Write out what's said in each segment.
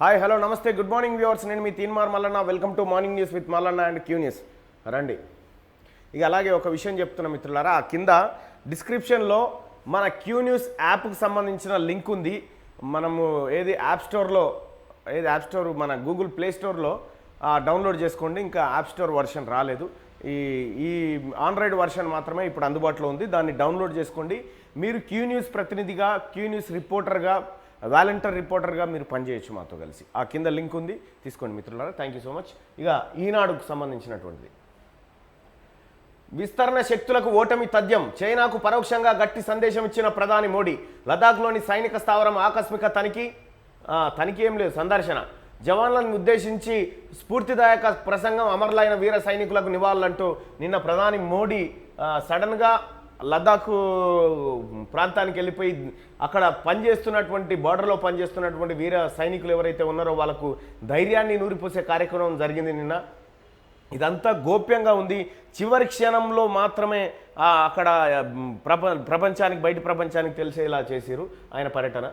Hi hello నమస్తే good morning viewers. నేను మీ Teenmaar Mallanna. Welcome to morning news with Mallanna and Q news. రండి, ఇక అలాగే ఒక విషయం చెప్తున్నా మిత్రులారా, ఆ కింద డిస్క్రిప్షన్లో మన క్యూ న్యూస్ యాప్కి సంబంధించిన లింక్ ఉంది. మనము యాప్ స్టోర్ మన గూగుల్ ప్లే స్టోర్లో డౌన్లోడ్ చేసుకోండి. ఇంకా యాప్ స్టోర్ వర్షన్ రాలేదు, ఈ ఆండ్రాయిడ్ వర్షన్ మాత్రమే ఇప్పుడు అందుబాటులో ఉంది. దాన్ని డౌన్లోడ్ చేసుకోండి. మీరు క్యూ న్యూస్ ప్రతినిధిగా, క్యూ న్యూస్ రిపోర్టర్గా, వాలంటీర్ రిపోర్టర్గా మీరు పనిచేయచ్చు మాతో కలిసి. ఆ కింద లింక్ ఉంది, తీసుకోండి మిత్రులారా. Thank you so much. ఇక ఈనాడుకు సంబంధించినటువంటిది, విస్తరణ శక్తులకు ఓటమి తథ్యం, చైనాకు పరోక్షంగా గట్టి సందేశం ఇచ్చిన ప్రధాని మోడీ. లదాఖ్లోని సైనిక స్థావరం ఆకస్మిక తనిఖీ ఏం లేదు, సందర్శన. జవాన్లను ఉద్దేశించి స్ఫూర్తిదాయక ప్రసంగం, అమరులైన వీర సైనికులకు నివాళులంటూ నిన్న ప్రధాని మోడీ సడన్గా లదాఖ్ ప్రాంతానికి వెళ్ళిపోయి అక్కడ పనిచేస్తున్నటువంటి బార్డర్లో పనిచేస్తున్నటువంటి వీర సైనికులు ఎవరైతే ఉన్నారో వాళ్ళకు ధైర్యాన్ని నూరిపోసే కార్యక్రమం జరిగింది నిన్న. ఇదంతా గోప్యంగా ఉంది. చివరి క్షణంలో మాత్రమే అక్కడ ప్రపంచానికి, బయట ప్రపంచానికి తెలిసేలా చేశారు ఆయన పర్యటన.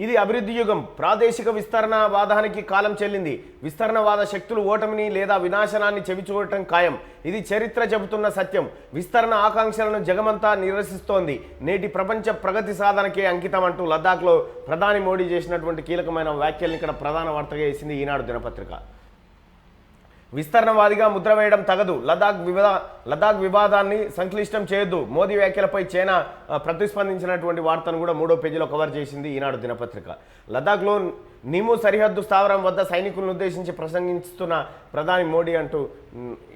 ఇది అభివృద్ధి యుగం, ప్రాదేశిక విస్తరణవాదానికి కాలం చెల్లింది. విస్తరణవాద శక్తులు ఓటమిని లేదా వినాశనాన్ని చెవిచూడటం ఖాయం. ఇది చరిత్ర చెబుతున్న సత్యం. విస్తరణ ఆకాంక్షలను జగమంతా నిరసిస్తోంది. నేటి ప్రపంచ ప్రగతి సాధనకే అంకితం అంటూ లద్దాఖ్లో ప్రధాని మోడీ చేసినటువంటి కీలకమైన వ్యాఖ్యల్ని ఇక్కడ ప్రధాన వార్తగా వేసింది ఈనాడు దినపత్రిక. విస్తరణవాదిగా ముద్ర వేయడం తగదు, లదాఖ్ వివాదాన్ని సంక్లిష్టం చేయొద్దు. మోదీ వ్యాఖ్యలపై చైనా ప్రతిస్పందించినటువంటి వార్తను కూడా 3వ పేజీలో కవర్ చేసింది ఈనాడు దినపత్రిక. లదాఖ్లో నిము సరిహద్దు స్థావరం వద్ద సైనికులను ఉద్దేశించి ప్రసంగిస్తున్న ప్రధాని మోడీ అంటూ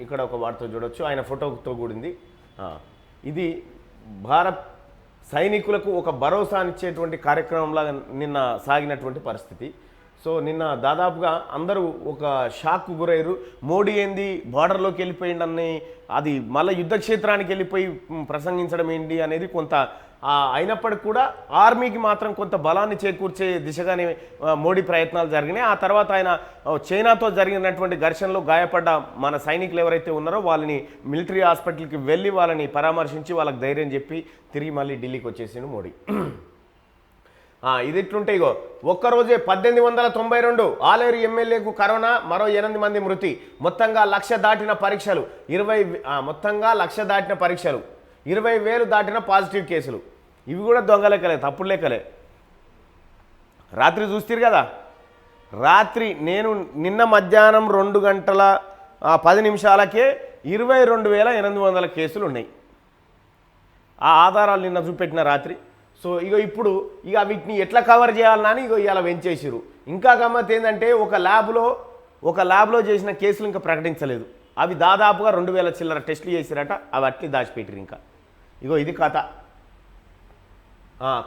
ఇక్కడ ఒక వార్త చూడొచ్చు, ఆయన ఫోటోతో కూడింది. ఇది భారత్ సైనికులకు ఒక భరోసానిచ్చేటువంటి కార్యక్రమంలా నిన్న సాగినటువంటి పరిస్థితి. సో నిన్న దాదాపుగా అందరూ ఒక షాక్కు గురయ్యారు. మోడీ ఏంది బార్డర్లోకి వెళ్ళిపోయిండని, అది మళ్ళీ యుద్ధ క్షేత్రానికి వెళ్ళిపోయి ప్రసంగించడం ఏంటి అనేది కొంత అయినప్పటికీ కూడా ఆర్మీకి మాత్రం కొంత బలాన్ని చేకూర్చే దిశగానే మోడీ ప్రయత్నాలు జరిగినాయి. ఆ తర్వాత ఆయన చైనాతో జరిగినటువంటి ఘర్షణలో గాయపడ్డ మన సైనికులు ఎవరైతే ఉన్నారో వాళ్ళని మిలిటరీ హాస్పిటల్కి వెళ్ళి వాళ్ళని పరామర్శించి వాళ్ళకి ధైర్యం చెప్పి తిరిగి మళ్ళీ ఢిల్లీకి వచ్చేసిండు మోడీ. ఇది ఇట్లుంటే ఇగో ఒక్కరోజే 1892 ఆలేరు ఎమ్మెల్యేకు కరోనా, మరో 8 మంది మృతి. మొత్తంగా 1,00,000 దాటిన పరీక్షలు, 20,000 దాటిన పాజిటివ్ కేసులు. ఇవి కూడా దొంగ లెక్కలే, తప్పుడు లెక్కలే. రాత్రి చూస్తారు కదా, రాత్రి నేను నిన్న మధ్యాహ్నం 2:10 22,800 కేసులు ఉన్నాయి. ఆ ఆధారాలు నిన్న చూపెట్టిన రాత్రి. సో ఇప్పుడు వీటిని ఎట్లా కవర్ చేయాలని ఇలా వెంచేసారు. ఇంకా గమ్మత్ ఏంటంటే ఒక ల్యాబ్లో చేసిన కేసులు ఇంకా ప్రకటించలేదు. అవి దాదాపుగా 2,000 చిల్లర టెస్టులు చేసిరట. అవి అట్లీ దాచిపెట్టిరు. ఇంకా ఇది కథ.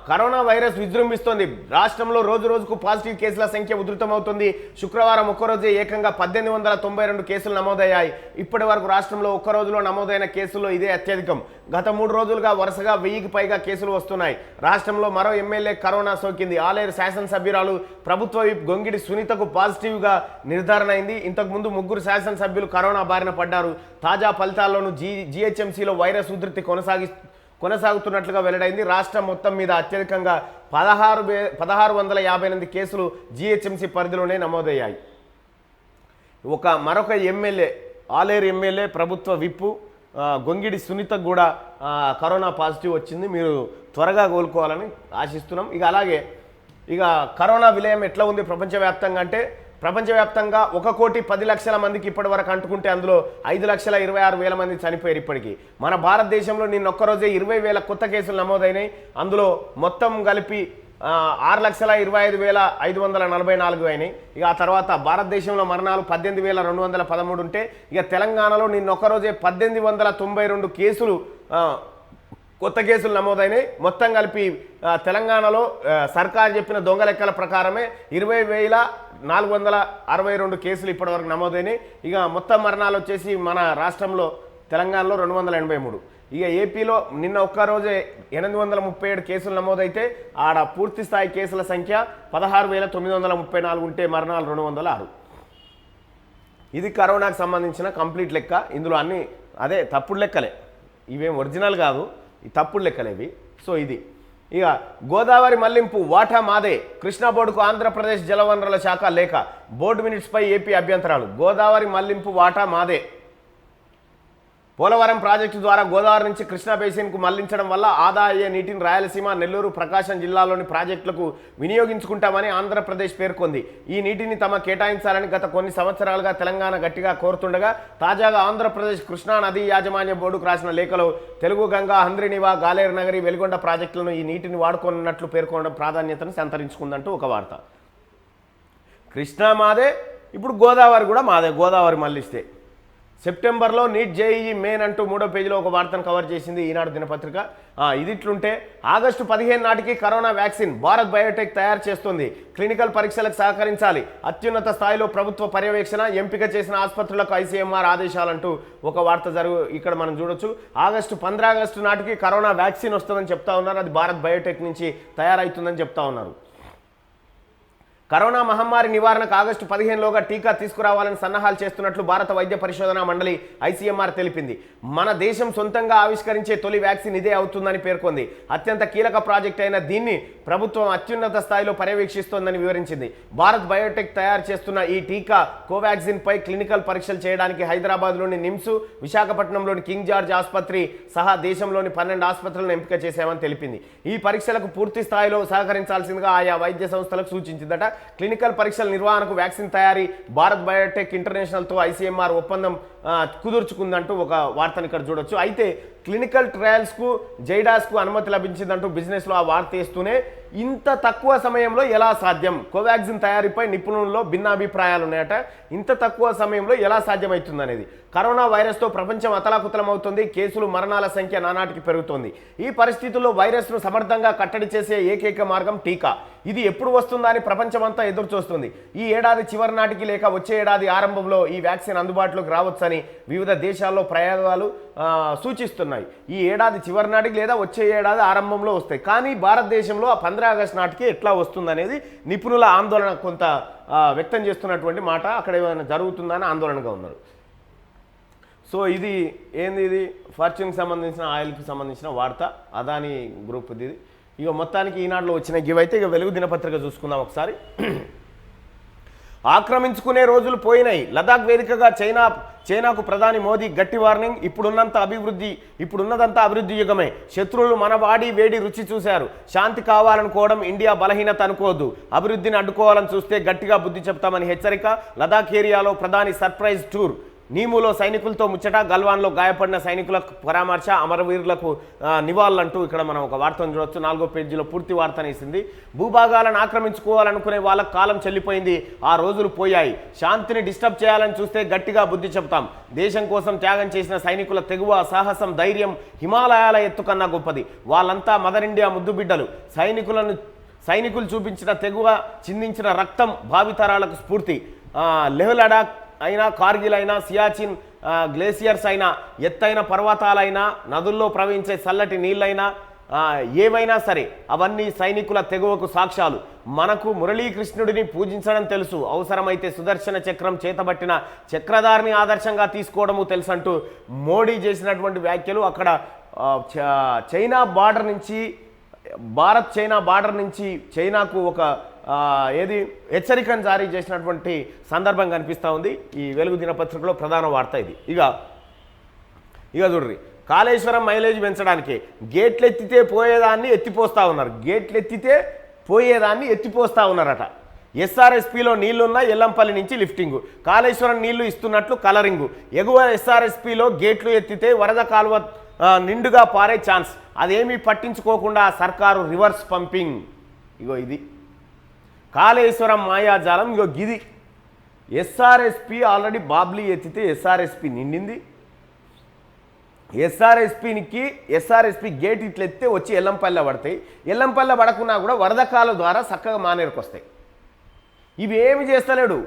కరోనా వైరస్ విజృంభిస్తోంది. రాష్ట్రంలో రోజుకు పాజిటివ్ కేసుల సంఖ్య ఉధృతమవుతుంది. శుక్రవారం ఒక్కరోజే ఏకంగా 1892 కేసులు నమోదయ్యాయి. ఇప్పటి వరకు రాష్ట్రంలో ఒక్క రోజులో నమోదైన కేసుల్లో ఇదే అత్యధికం. గత 3 రోజులుగా వరుసగా 1000కి పైగా కేసులు వస్తున్నాయి. రాష్ట్రంలో మరో ఎమ్మెల్యే కరోనా సోకింది. ఆలేరు శాసనసభ్యురాలు ప్రభుత్వ విప్ గొంగిడి సునీతకు పాజిటివ్గా నిర్ధారణ అయింది. ఇంతకుముందు 3 శాసనసభ్యులు కరోనా బారిన పడ్డారు. తాజా ఫలితాల్లోనూ జీహెచ్ఎంసీలో వైరస్ ఉధృతి కొనసాగుతున్నట్లుగా వెల్లడైంది. రాష్ట్రం మొత్తం మీద అత్యధికంగా 1658 కేసులు జీహెచ్ఎంసీ పరిధిలోనే నమోదయ్యాయి. మరొక ఎమ్మెల్యే, ఆలేరు ఎమ్మెల్యే ప్రభుత్వ విప్పు గొంగిడి సునీతకు కూడా కరోనా పాజిటివ్ వచ్చింది. మీరు త్వరగా కోలుకోవాలని ఆశిస్తున్నాం. అలాగే కరోనా విలయం ఎట్లా ఉంది ప్రపంచవ్యాప్తంగా అంటే, ప్రపంచవ్యాప్తంగా 1,10,00,000 మందికి ఇప్పటి వరకు అంటుకుంటే అందులో 5,26,000 మంది చనిపోయారు ఇప్పటికీ. మన భారతదేశంలో నిన్న ఒక్కరోజే 20,000 కొత్త కేసులు నమోదైనాయి. అందులో మొత్తం కలిపి 6,25,544 అయినాయి. ఆ తర్వాత భారతదేశంలో మరణాలు 18,213 ఉంటే, తెలంగాణలో నిన్న ఒక్కరోజే 1,892 కేసులు కొత్త కేసులు నమోదైనాయి. మొత్తం కలిపి తెలంగాణలో సర్కారు చెప్పిన దొంగ లెక్కల ప్రకారమే 20,462 కేసులు ఇప్పటివరకు నమోదైనాయి. మొత్తం మరణాలు వచ్చేసి మన రాష్ట్రంలో తెలంగాణలో 283. ఏపీలో నిన్న ఒక్కరోజే 837 కేసులు నమోదైతే ఆడ పూర్తి స్థాయి కేసుల సంఖ్య 16,934 ఉంటే మరణాలు 206. ఇది కరోనాకు సంబంధించిన కంప్లీట్ లెక్క. ఇందులో అన్ని తప్పుడు లెక్కలే, ఇవేం ఒరిజినల్ కాదు, ఈ తప్పుడు లెక్కలేవి. సో ఇక గోదావరి మళ్లింపు వాటా మాదే, కృష్ణా బోర్డుకు ఆంధ్రప్రదేశ్ జలవనరుల శాఖ లేఖ, బోర్డు మినిట్స్పై ఏపీ అభ్యంతరాలు. గోదావరి మళ్లింపు వాటా మాదే. పోలవరం ప్రాజెక్టు ద్వారా గోదావరి నుంచి కృష్ణా బేసిన్కు మళ్లించడం వల్ల ఆదా అయ్యే నీటిని రాయలసీమ, నెల్లూరు, ప్రకాశం జిల్లాలోని ప్రాజెక్టులకు వినియోగించుకుంటామని ఆంధ్రప్రదేశ్ పేర్కొంది. ఈ నీటిని తమ కేటాయించాలని గత కొన్ని సంవత్సరాలుగా తెలంగాణ గట్టిగా కోరుతుండగా తాజాగా ఆంధ్రప్రదేశ్ కృష్ణా నదీ యాజమాన్య బోర్డుకు రాసిన లేఖలో తెలుగు గంగా, హంద్రినివా, గాలేరు నగరి, వెలిగొండ ప్రాజెక్టులను ఈ నీటిని వాడుకోనున్నట్లు పేర్కొనడం ప్రాధాన్యతను సంతరించుకుందంటూ ఒక వార్త. కృష్ణా మాదే, ఇప్పుడు గోదావరి కూడా మాదే. గోదావరి మళ్లిస్తే సెప్టెంబర్లో నీట్ జేఈఈ మెయిన్ అంటూ 3వ పేజీలో ఒక వార్తను కవర్ చేసింది ఈనాడు దినపత్రిక. ఇదిట్లుంటే ఆగస్టు 15 నాటికి కరోనా వ్యాక్సిన్ భారత్ బయోటెక్ తయారు చేస్తుంది. క్లినికల్ పరీక్షలకు సహకరించాలి, అత్యున్నత స్థాయిలో ప్రభుత్వ పర్యవేక్షణ, ఎంపిక చేసిన ఆసుపత్రులకు ఐసీఎంఆర్ ఆదేశాలంటూ ఒక వార్త ఇక్కడ మనం చూడొచ్చు. ఆగస్టు 15 నాటికి కరోనా వ్యాక్సిన్ వస్తుందని చెప్తా ఉన్నారు. అది భారత్ బయోటెక్ నుంచి తయారవుతుందని చెప్తా ఉన్నారు. కరోనా మహమ్మారి నివారణకు ఆగస్టు 15లోగా టీకా తీసుకురావాలని సన్నాహాలు చేస్తున్నట్లు భారత వైద్య పరిశోధనా మండలి ఐసీఎంఆర్ తెలిపింది. మన దేశం సొంతంగా ఆవిష్కరించే తొలి వ్యాక్సిన్ ఇదే అవుతుందని పేర్కొంది. అత్యంత కీలక ప్రాజెక్ట్ అయిన దీన్ని ప్రభుత్వం అత్యున్నత స్థాయిలో పర్యవేక్షిస్తోందని వివరించింది. భారత్ బయోటెక్ తయారు చేస్తున్న ఈ టీకా కోవాక్సిన్ పై క్లినికల్ పరీక్షలు చేయడానికి హైదరాబాద్లోని నిమ్స్, విశాఖపట్నంలోని కింగ్ జార్జ్ ఆసుపత్రి సహా దేశంలోని 12 ఆసుపత్రులను ఎంపిక చేశామని తెలిపింది. ఈ పరీక్షలకు పూర్తి స్థాయిలో సహకరించాల్సిందిగా ఆయా వైద్య సంస్థలకు సూచించిందట. క్లినికల్ పరీక్షల నిర్వహణకు వ్యాక్సిన్ తయారీ భారత్ బయోటెక్ ఇంటర్నేషనల్తో ఐసీఎంఆర్ ఒప్పందం కుదుర్చుకుందంటూ ఒక వార్తను ఇక్కడ చూడొచ్చు. అయితే క్లినికల్ ట్రయల్స్కు జైడాస్కు అనుమతి లభించిందంటూ బిజినెస్లో ఆ వార్త వేస్తూనే ఇంత తక్కువ సమయంలో ఎలా సాధ్యం? కోవాక్సిన్ తయారీపై నిపుణుల్లో భిన్నాభిప్రాయాలు ఉన్నాయట. ఇంత తక్కువ సమయంలో ఎలా సాధ్యమవుతుంది అనేది. కరోనా వైరస్తో ప్రపంచం అతలాకుతలమవుతుంది. కేసులు, మరణాల సంఖ్య నానాటికి పెరుగుతోంది. ఈ పరిస్థితుల్లో వైరస్ను సమర్థంగా కట్టడి చేసే ఏకైక మార్గం టీకా. ఇది ఎప్పుడు వస్తుందా అని ప్రపంచమంతా ఎదురు చూస్తుంది. ఈ ఏడాది చివరి నాటికి లేక వచ్చే ఏడాది ఆరంభంలో ఈ వ్యాక్సిన్ అందుబాటులోకి రావచ్చని వివిధ దేశాల్లో ప్రయోగాలు సూచిస్తున్నాయి. ఈ ఏడాది చివరి నాటికి లేదా వచ్చే ఏడాది ఆరంభంలో వస్తాయి. కానీ భారతదేశంలో 15 ఆగస్టు నాటికి ఎట్లా వస్తుందనేది నిపుణుల ఆందోళన కొంత వ్యక్తం చేస్తున్నటువంటి మాట. అక్కడ ఏమైనా జరుగుతుందని ఆందోళనగా ఉన్నారు. సో ఇది ఏంది, ఇది ఫార్చ్యూన్కి సంబంధించిన, ఆయిల్కి సంబంధించిన వార్త, అదాని గ్రూప్ ఇది. ఇక మొత్తానికి ఈనాడులో వచ్చిన ఇవైతే ఇక వెలుగు దినపత్రిక చూసుకుందాం ఒకసారి. ఆక్రమించుకునే రోజులు పోయినాయి, లదాఖ్ వేదికగా చైనాకు ప్రధాని మోదీ గట్టి వార్నింగ్. ఇప్పుడున్నదంతా అభివృద్ధి యుగమే. శత్రువులు మన వాడి వేడి రుచి చూశారు. శాంతి కావాలనుకోవడం ఇండియా బలహీనత అనుకోవద్దు. అభివృద్ధిని అడ్డుకోవాలని చూస్తే గట్టిగా బుద్ధి చెప్తామని హెచ్చరిక. లదాఖ్ ఏరియాలో ప్రధాని సర్ప్రైజ్ టూర్. నీములో సైనికులతో ముచ్చట, గల్వాన్లో గాయపడిన సైనికులకు పరామర్శ, అమరవీరులకు నివాళులంటూ ఇక్కడ మనం ఒక వార్తను చూడొచ్చు. 4వ పేజీలో పూర్తి వార్తనేసింది. భూభాగాలను ఆక్రమించుకోవాలనుకునే వాళ్ళకు కాలం చెల్లిపోయింది, ఆ రోజులు పోయాయి. శాంతిని డిస్టర్బ్ చేయాలని చూస్తే గట్టిగా బుద్ధి చెప్తాం. దేశం కోసం త్యాగం చేసిన సైనికుల తెగువ, సాహసం, ధైర్యం హిమాలయాల ఎత్తు కన్నా గొప్పది. వాళ్ళంతా మదర్ ఇండియా ముద్దు బిడ్డలు. సైనికులు చూపించిన తెగువ, చిందించిన రక్తం భావితరాలకు స్ఫూర్తి. లేహ్ లడాక్ అయినా, కార్గిల్ అయినా, సియాచిన్ గ్లేసియర్స్ అయినా, ఎత్తైన పర్వతాలైనా, నదుల్లో ప్రవహించే చల్లటి నీళ్ళైనా, ఏవైనా సరే అవన్నీ సైనికుల తెగువకు సాక్ష్యాలు. మనకు మురళీకృష్ణుడిని పూజించడం తెలుసు, అవసరమైతే సుదర్శన చక్రం చేతబట్టిన చక్రధారిని ఆదర్శంగా తీసుకోవడము తెలుసంటూ మోడీ చేసినటువంటి వ్యాఖ్యలు అక్కడ చైనా బార్డర్ నుంచి, భారత్ చైనా బార్డర్ నుంచి చైనాకు ఒక హెచ్చరికను జారీ చేసినటువంటి సందర్భం కనిపిస్తూ ఉంది ఈ వెలుగు దినపత్రికలో. ప్రధాన వార్త ఇది. ఇక చూడ్రి, కాళేశ్వరం మైలేజ్ పెంచడానికి గేట్లు ఎత్తితే పోయేదాన్ని ఎత్తిపోస్తూ ఉన్నారు. ఎత్తిపోస్తూ ఉన్నారట. ఎస్ఆర్ఎస్పిలో నీళ్లున్న ఎల్లంపల్లి నుంచి లిఫ్టింగు, కాళేశ్వరం నీళ్లు ఇస్తున్నట్లు కలరింగు. ఎగువ ఎస్ఆర్ఎస్పిలో గేట్లు ఎత్తితే వరద కాలువ నిండుగా పారే ఛాన్స్. అదేమీ పట్టించుకోకుండా సర్కారు రివర్స్ పంపింగ్. ఇది కాళేశ్వరం మాయాజాలం. గిది ఎస్ఆర్ఎస్పి ఆల్రెడీ బాబ్లీ ఎత్తితే ఎస్ఆర్ఎస్పి నిండింది. ఎస్ఆర్ఎస్పి గేట్ ఇట్లా ఎత్తే వచ్చి ఎల్లంపల్లె పడతాయి. ఎల్లంపల్లె పడకున్నా కూడా వరదకాల ద్వారా చక్కగా మానేరుకు వస్తాయి. ఇవి ఏమి చేస్తలేడు,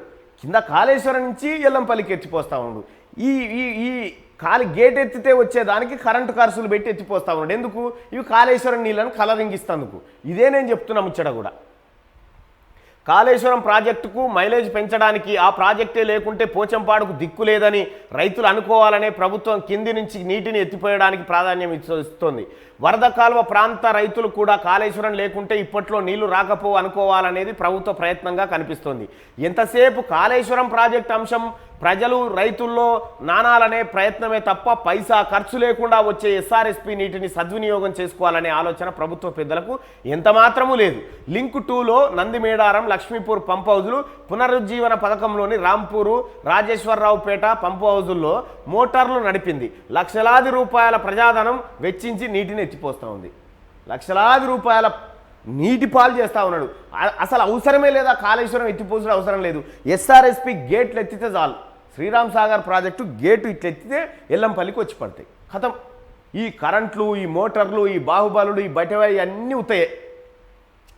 కింద కాళేశ్వరం నుంచి ఎల్లంపల్లికి ఎత్తిపోస్తూ ఉండు. ఈ గేట్ ఎత్తితే వచ్చేదానికి కరెంటు ఖర్చులు పెట్టి ఎత్తిపోస్తూ ఉన్నాడు. ఎందుకు? ఇవి కాళేశ్వరం నీళ్ళను కలరింగ్ ఇస్తందుకు. ఇదే నేను చెప్తున్నా ముచ్చట కూడా. కాళేశ్వరం ప్రాజెక్టుకు మైలేజ్ పెంచడానికి, ఆ ప్రాజెక్టే లేకుంటే పోచంపాడుకు దిక్కు లేదని రైతులు అనుకోవాలనే ప్రభుత్వం కింది నుంచి నీటిని ఎత్తిపోయడానికి ప్రాధాన్యం ఇస్తోంది. వరద కాలువ ప్రాంత రైతులు కూడా కాళేశ్వరం లేకుంటే ఇప్పట్లో నీళ్లు రాకపో అనుకోవాలనేది ప్రభుత్వ ప్రయత్నంగా కనిపిస్తోంది. ఎంతసేపు కాళేశ్వరం ప్రాజెక్ట్ అంశం ప్రజలు రైతుల్లో నానాలనే ప్రయత్నమే తప్ప పైసా ఖర్చు లేకుండా వచ్చే ఎస్ఆర్ఎస్పి నీటిని సద్వినియోగం చేసుకోవాలనే ఆలోచన ప్రభుత్వ పెద్దలకు ఎంత మాత్రమూ లేదు. లింక్ 2లో నందిమేడారం, లక్ష్మీపూర్ పంప్ హౌజులు, పునరుజ్జీవన పథకంలోని రాంపూరు, రాజేశ్వరరావుపేట పంప్ హౌజుల్లో మోటార్లు నడిపింది. లక్షలాది రూపాయల ప్రజాధనం వెచ్చించి నీటిని ఎత్తిపోస్తూ ఉంది. లక్షలాది రూపాయల నీటి పాలు చేస్తూ ఉన్నాడు. అసలు అవసరమే లేదా కాళేశ్వరం ఎత్తిపోసుడు అవసరం లేదు. ఎస్ఆర్ఎస్పి గేట్లు ఎత్తితే చాలు. శ్రీరామ్ సాగర్ ప్రాజెక్టు గేటు ఇట్లెత్తితే ఎల్లంపల్లికి వచ్చి పడతాయి. ఖతం. ఈ కరెంట్లు, ఈ మోటార్లు, ఈ బాహుబలుడు, ఈ బయటవాయి అన్నీ అవుతాయి.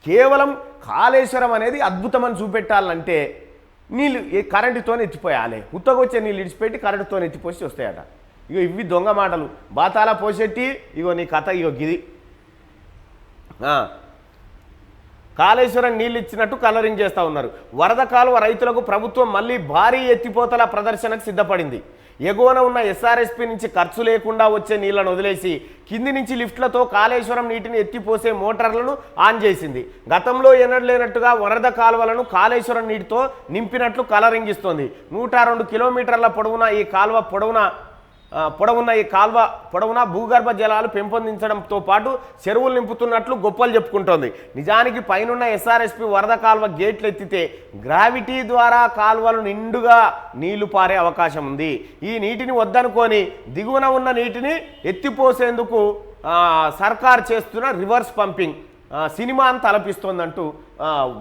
కేవలం కాళేశ్వరం అనేది అద్భుతమని చూపెట్టాలంటే నీళ్ళు కరెంటుతో ఎత్తిపోయాలి. ఉత్తగొచ్చే నీళ్ళు ఇడిచిపెట్టి కరెంటుతో ఎత్తిపోసి వస్తాయట. ఇగో ఇవి దొంగ మాటలు. బాతాల పోసెట్టి ఇగో నీ కథ ఇగో గిది. కాళేశ్వరం నీళ్ళు ఇచ్చినట్టు కలరింగ్ చేస్తూ ఉన్నారు. వరద కాలువ రైతులకు ప్రభుత్వం మళ్ళీ భారీ ఎత్తిపోతల ప్రదర్శనకు సిద్ధపడింది. ఎగువన ఉన్న ఎస్ఆర్ఎస్పి నుంచి ఖర్చు లేకుండా వచ్చే నీళ్లను వదిలేసి కింది నుంచి లిఫ్ట్లతో కాళేశ్వరం నీటిని ఎత్తిపోసే మోటార్లను ఆన్ చేసింది. గతంలో ఎన్నడలేనట్టుగా వరద కాలువలను కాళేశ్వరం నీటితో నింపినట్లు కలరింగ్ ఇస్తోంది. 102 కిలోమీటర్ల పొడవున ఈ కాల్వ పొడవునా భూగర్భ జలాలు పెంపొందించడంతో పాటు చెరువులు నింపుతున్నట్లు గొప్పలు చెప్పుకుంటోంది. నిజానికి పైనున్న ఎస్ఆర్ఎస్పి వరద కాల్వ గేట్లు ఎత్తితే గ్రావిటీ ద్వారా కాల్వలు నిండుగా నీళ్లు పారే అవకాశం ఉంది. ఈ నీటిని వద్దనుకొని దిగువన ఉన్న నీటిని ఎత్తిపోసేందుకు సర్కార్ చేస్తున్న రివర్స్ పంపింగ్ సినిమాను తలపిస్తోందంటూ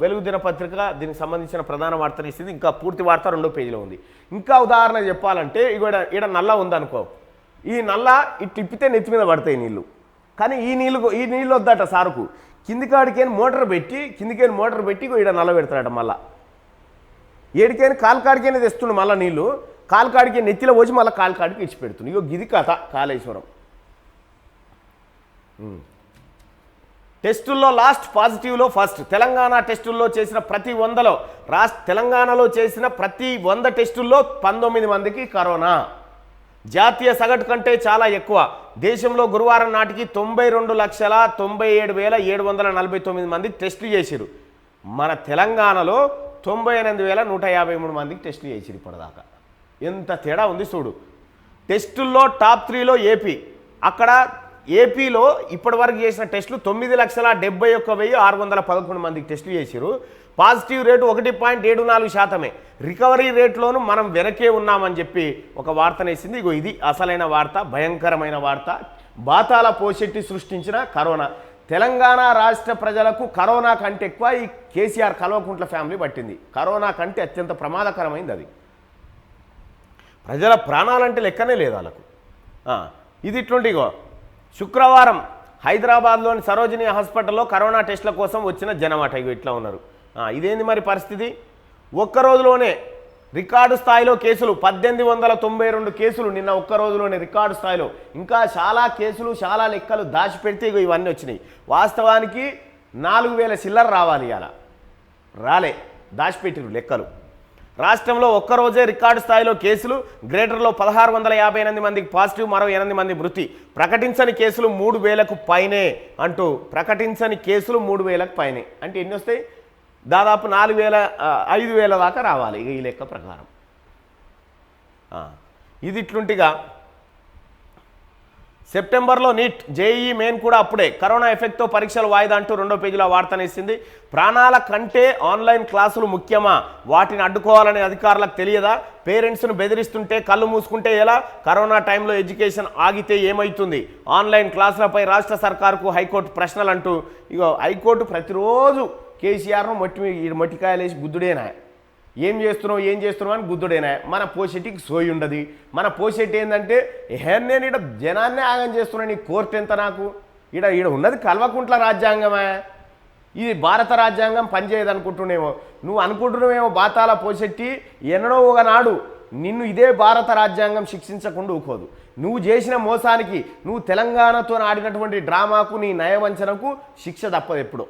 వెలుగు దినపత్రిక దీనికి సంబంధించిన ప్రధాన వార్తను ఇస్తుంది. ఇంకా పూర్తి వార్త 2వ పేజీలో ఉంది. ఇంకా ఉదాహరణ చెప్పాలంటే ఇక్కడ నల్ల ఉందనుకో, ఈ నల్ల ఇటు తిప్పితే నెత్తి మీద పడతాయి నీళ్ళు. కానీ ఈ నీళ్ళు వద్దట సారుకు. కిందికాడికైనా మోటార్ పెట్టి ఇక్కడ నల్ల పెడతాడట. మళ్ళా ఏడికైనా కాలుకాడికైనా తెస్తుండు. మళ్ళీ నీళ్ళు కాలుకాడికి నెత్తిలో పోసి మళ్ళీ కాలుకాడికి ఇచ్చి పెడుతుంది. ఇగో గిది కథ కాళేశ్వరం. టెస్టుల్లో లాస్ట్, పాజిటివ్లో ఫస్ట్. తెలంగాణలో చేసిన ప్రతి 100 టెస్టుల్లో 19 మందికి కరోనా. జాతీయ సగటు కంటే చాలా ఎక్కువ. దేశంలో గురువారం నాటికి 92,97,749 మందికి టెస్టులు చేసిరు. మన తెలంగాణలో 98,153 మందికి టెస్టులు చేసిరు ఇప్పటిదాకా. ఎంత తేడా ఉంది చూడు. టెస్టుల్లో టాప్ 3లో ఏపీ. అక్కడ ఏపీలో ఇప్పటివరకు చేసిన టెస్టులు 9,71,611 మందికి టెస్టులు చేసిరు. Positive rate 1.74%. రికవరీ రేట్లోనూ మనం వెనకే ఉన్నామని చెప్పి ఒక వార్తనేసింది. ఇగో ఇది అసలైన వార్త, భయంకరమైన వార్త. బాతాల పోషెట్టి సృష్టించిన కరోనా. తెలంగాణ రాష్ట్ర ప్రజలకు కరోనా కంటే ఎక్కువ ఈ కేసీఆర్ కల్వకుంట్ల ఫ్యామిలీ పట్టింది. కరోనా కంటే అత్యంత ప్రమాదకరమైంది అది. ప్రజల ప్రాణాలంటే లెక్కనే లేదు వాళ్ళకు. ఇది ఇట్లుంటిగో శుక్రవారం హైదరాబాద్లోని సరోజినీ హాస్పిటల్లో కరోనా టెస్టుల కోసం వచ్చిన జనమాట ఇట్లా ఉన్నారు. ఇదేంది మరి పరిస్థితి? ఒక్కరోజులోనే రికార్డు స్థాయిలో కేసులు 1892 కేసులు నిన్న ఒక్కరోజులోనే రికార్డు స్థాయిలో. ఇంకా చాలా కేసులు, చాలా లెక్కలు దాచిపెడితే ఇవన్నీ వచ్చినాయి. వాస్తవానికి 4,000 చిల్లర రావాలి. అలా రాలే, దాచిపెట్టిరు లెక్కలు. రాష్ట్రంలో ఒక్కరోజే రికార్డు స్థాయిలో కేసులు. గ్రేటర్లో 1,658 మందికి పాజిటివ్, మరో 8 మంది మృతి. ప్రకటించని కేసులు 3,000కు పైనే అంటూ ప్రకటించని కేసులు 3,000కు పైనే అంటే ఎన్ని వస్తాయి? దాదాపు 5,000 దాకా రావాలి ఈ లెక్క ప్రకారం. ఇది ఇట్లుంటిగా సెప్టెంబర్లో నీట్, జేఈఈ మెయిన్ కూడా అప్పుడే. కరోనా ఎఫెక్ట్తో పరీక్షలు వాయిదా అంటూ 2వ పేజీలో వార్తనేసింది. ప్రాణాల కంటే ఆన్లైన్ క్లాసులు ముఖ్యమా? వాటిని అడ్డుకోవాలని అధికారులకు తెలియదా? పేరెంట్స్ను బెదిరిస్తుంటే కళ్ళు మూసుకుంటే ఎలా? కరోనా టైంలో ఎడ్యుకేషన్ ఆగితే ఏమవుతుంది? ఆన్లైన్ క్లాసులపై రాష్ట్ర సర్కారుకు హైకోర్టు ప్రశ్నలు అంటూ హైకోర్టు ప్రతిరోజు కేసీఆర్ను మొట్టికాయలేసి గుద్దుడేనా, ఏం చేస్తున్నావు అని గుద్దుడేనా. మన పోషెట్టికి సోయి ఉండదు. మన పోషెట్టి ఏంటంటే నేను ఇక్కడ జనాన్నే ఆగం చేస్తున్నా, నీ కోర్టు ఎంత నాకు? ఈడ ఉన్నది కల్వకుంట్ల రాజ్యాంగమే. ఇది భారత రాజ్యాంగం పనిచేయదు అనుకుంటున్నామో నువ్వు. అనుకుంటున్నావేమో బాతాల పోషెట్టి ఎన్నడో ఒకనాడు నిన్ను ఇదే భారత రాజ్యాంగం శిక్షించకుండా ఊకోదు. నువ్వు చేసిన మోసానికి, నువ్వు తెలంగాణతో ఆడినటువంటి డ్రామాకు, నీ నయవంచనకు శిక్ష తప్పదు ఎప్పుడో.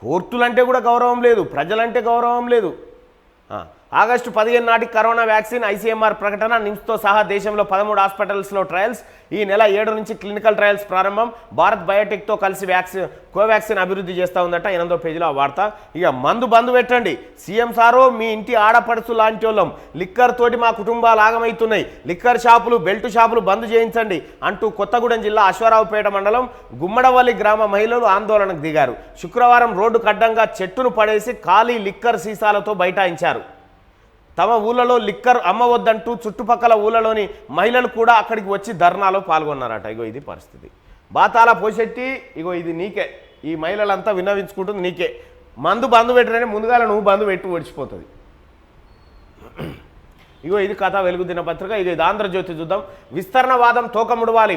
కోర్టులంటే కూడా గౌరవం లేదు, ప్రజలంటే గౌరవం లేదు. ఆగస్టు 15 నాటికి కరోనా వ్యాక్సిన్ ఐసీఎంఆర్ ప్రకటన. నిమ్స్తో సహా దేశంలో 13 హాస్పిటల్స్లో ట్రయల్స్. ఈ నెల 7 నుంచి క్లినికల్ ట్రయల్స్ ప్రారంభం. భారత్ బయోటెక్తో కలిసి కోవాక్సిన్ అభివృద్ధి చేస్తూ ఉందట. 8వ పేజీలో ఆ వార్త. ఇక మందు బందు పెట్టండి. సీఎం సారో మీ ఇంటి ఆడపడుచు లాంటి వాళ్ళం, లిక్కర్ తోటి మా కుటుంబాలు ఆగమవుతున్నాయి, లిక్కర్ షాపులు బెల్ట్ షాపులు బంద్ చేయించండి అంటూ కొత్తగూడెం జిల్లా అశ్వారావుపేట మండలం గుమ్మడవల్లి గ్రామ మహిళలు ఆందోళనకు దిగారు. శుక్రవారం రోడ్డుకు అడ్డంగా చెట్టును పడేసి ఖాళీ లిక్కర్ సీసాలతో బైఠాయించారు. తమ ఊళ్ళలో లిక్కర్ అమ్మవద్దంటూ చుట్టుపక్కల ఊళ్ళలోని మహిళలు కూడా అక్కడికి వచ్చి ధర్నాలో పాల్గొన్నారట. ఇగో ఇది పరిస్థితి. బాతాల పోషెట్టి, ఇగో ఇది నీకే, ఈ మహిళలంతా విన్నవించుకుంటుంది నీకే. మందు బంధు పెట్టరని ముందుగా నువ్వు బంధు పెట్టి ఓడిచిపోతుంది. ఇగో ఇది కథ వెలుగు దినపత్రిక. ఇది ఆంధ్రజ్యోతి చూద్దాం. విస్తరణవాదం తోకముడవాలి,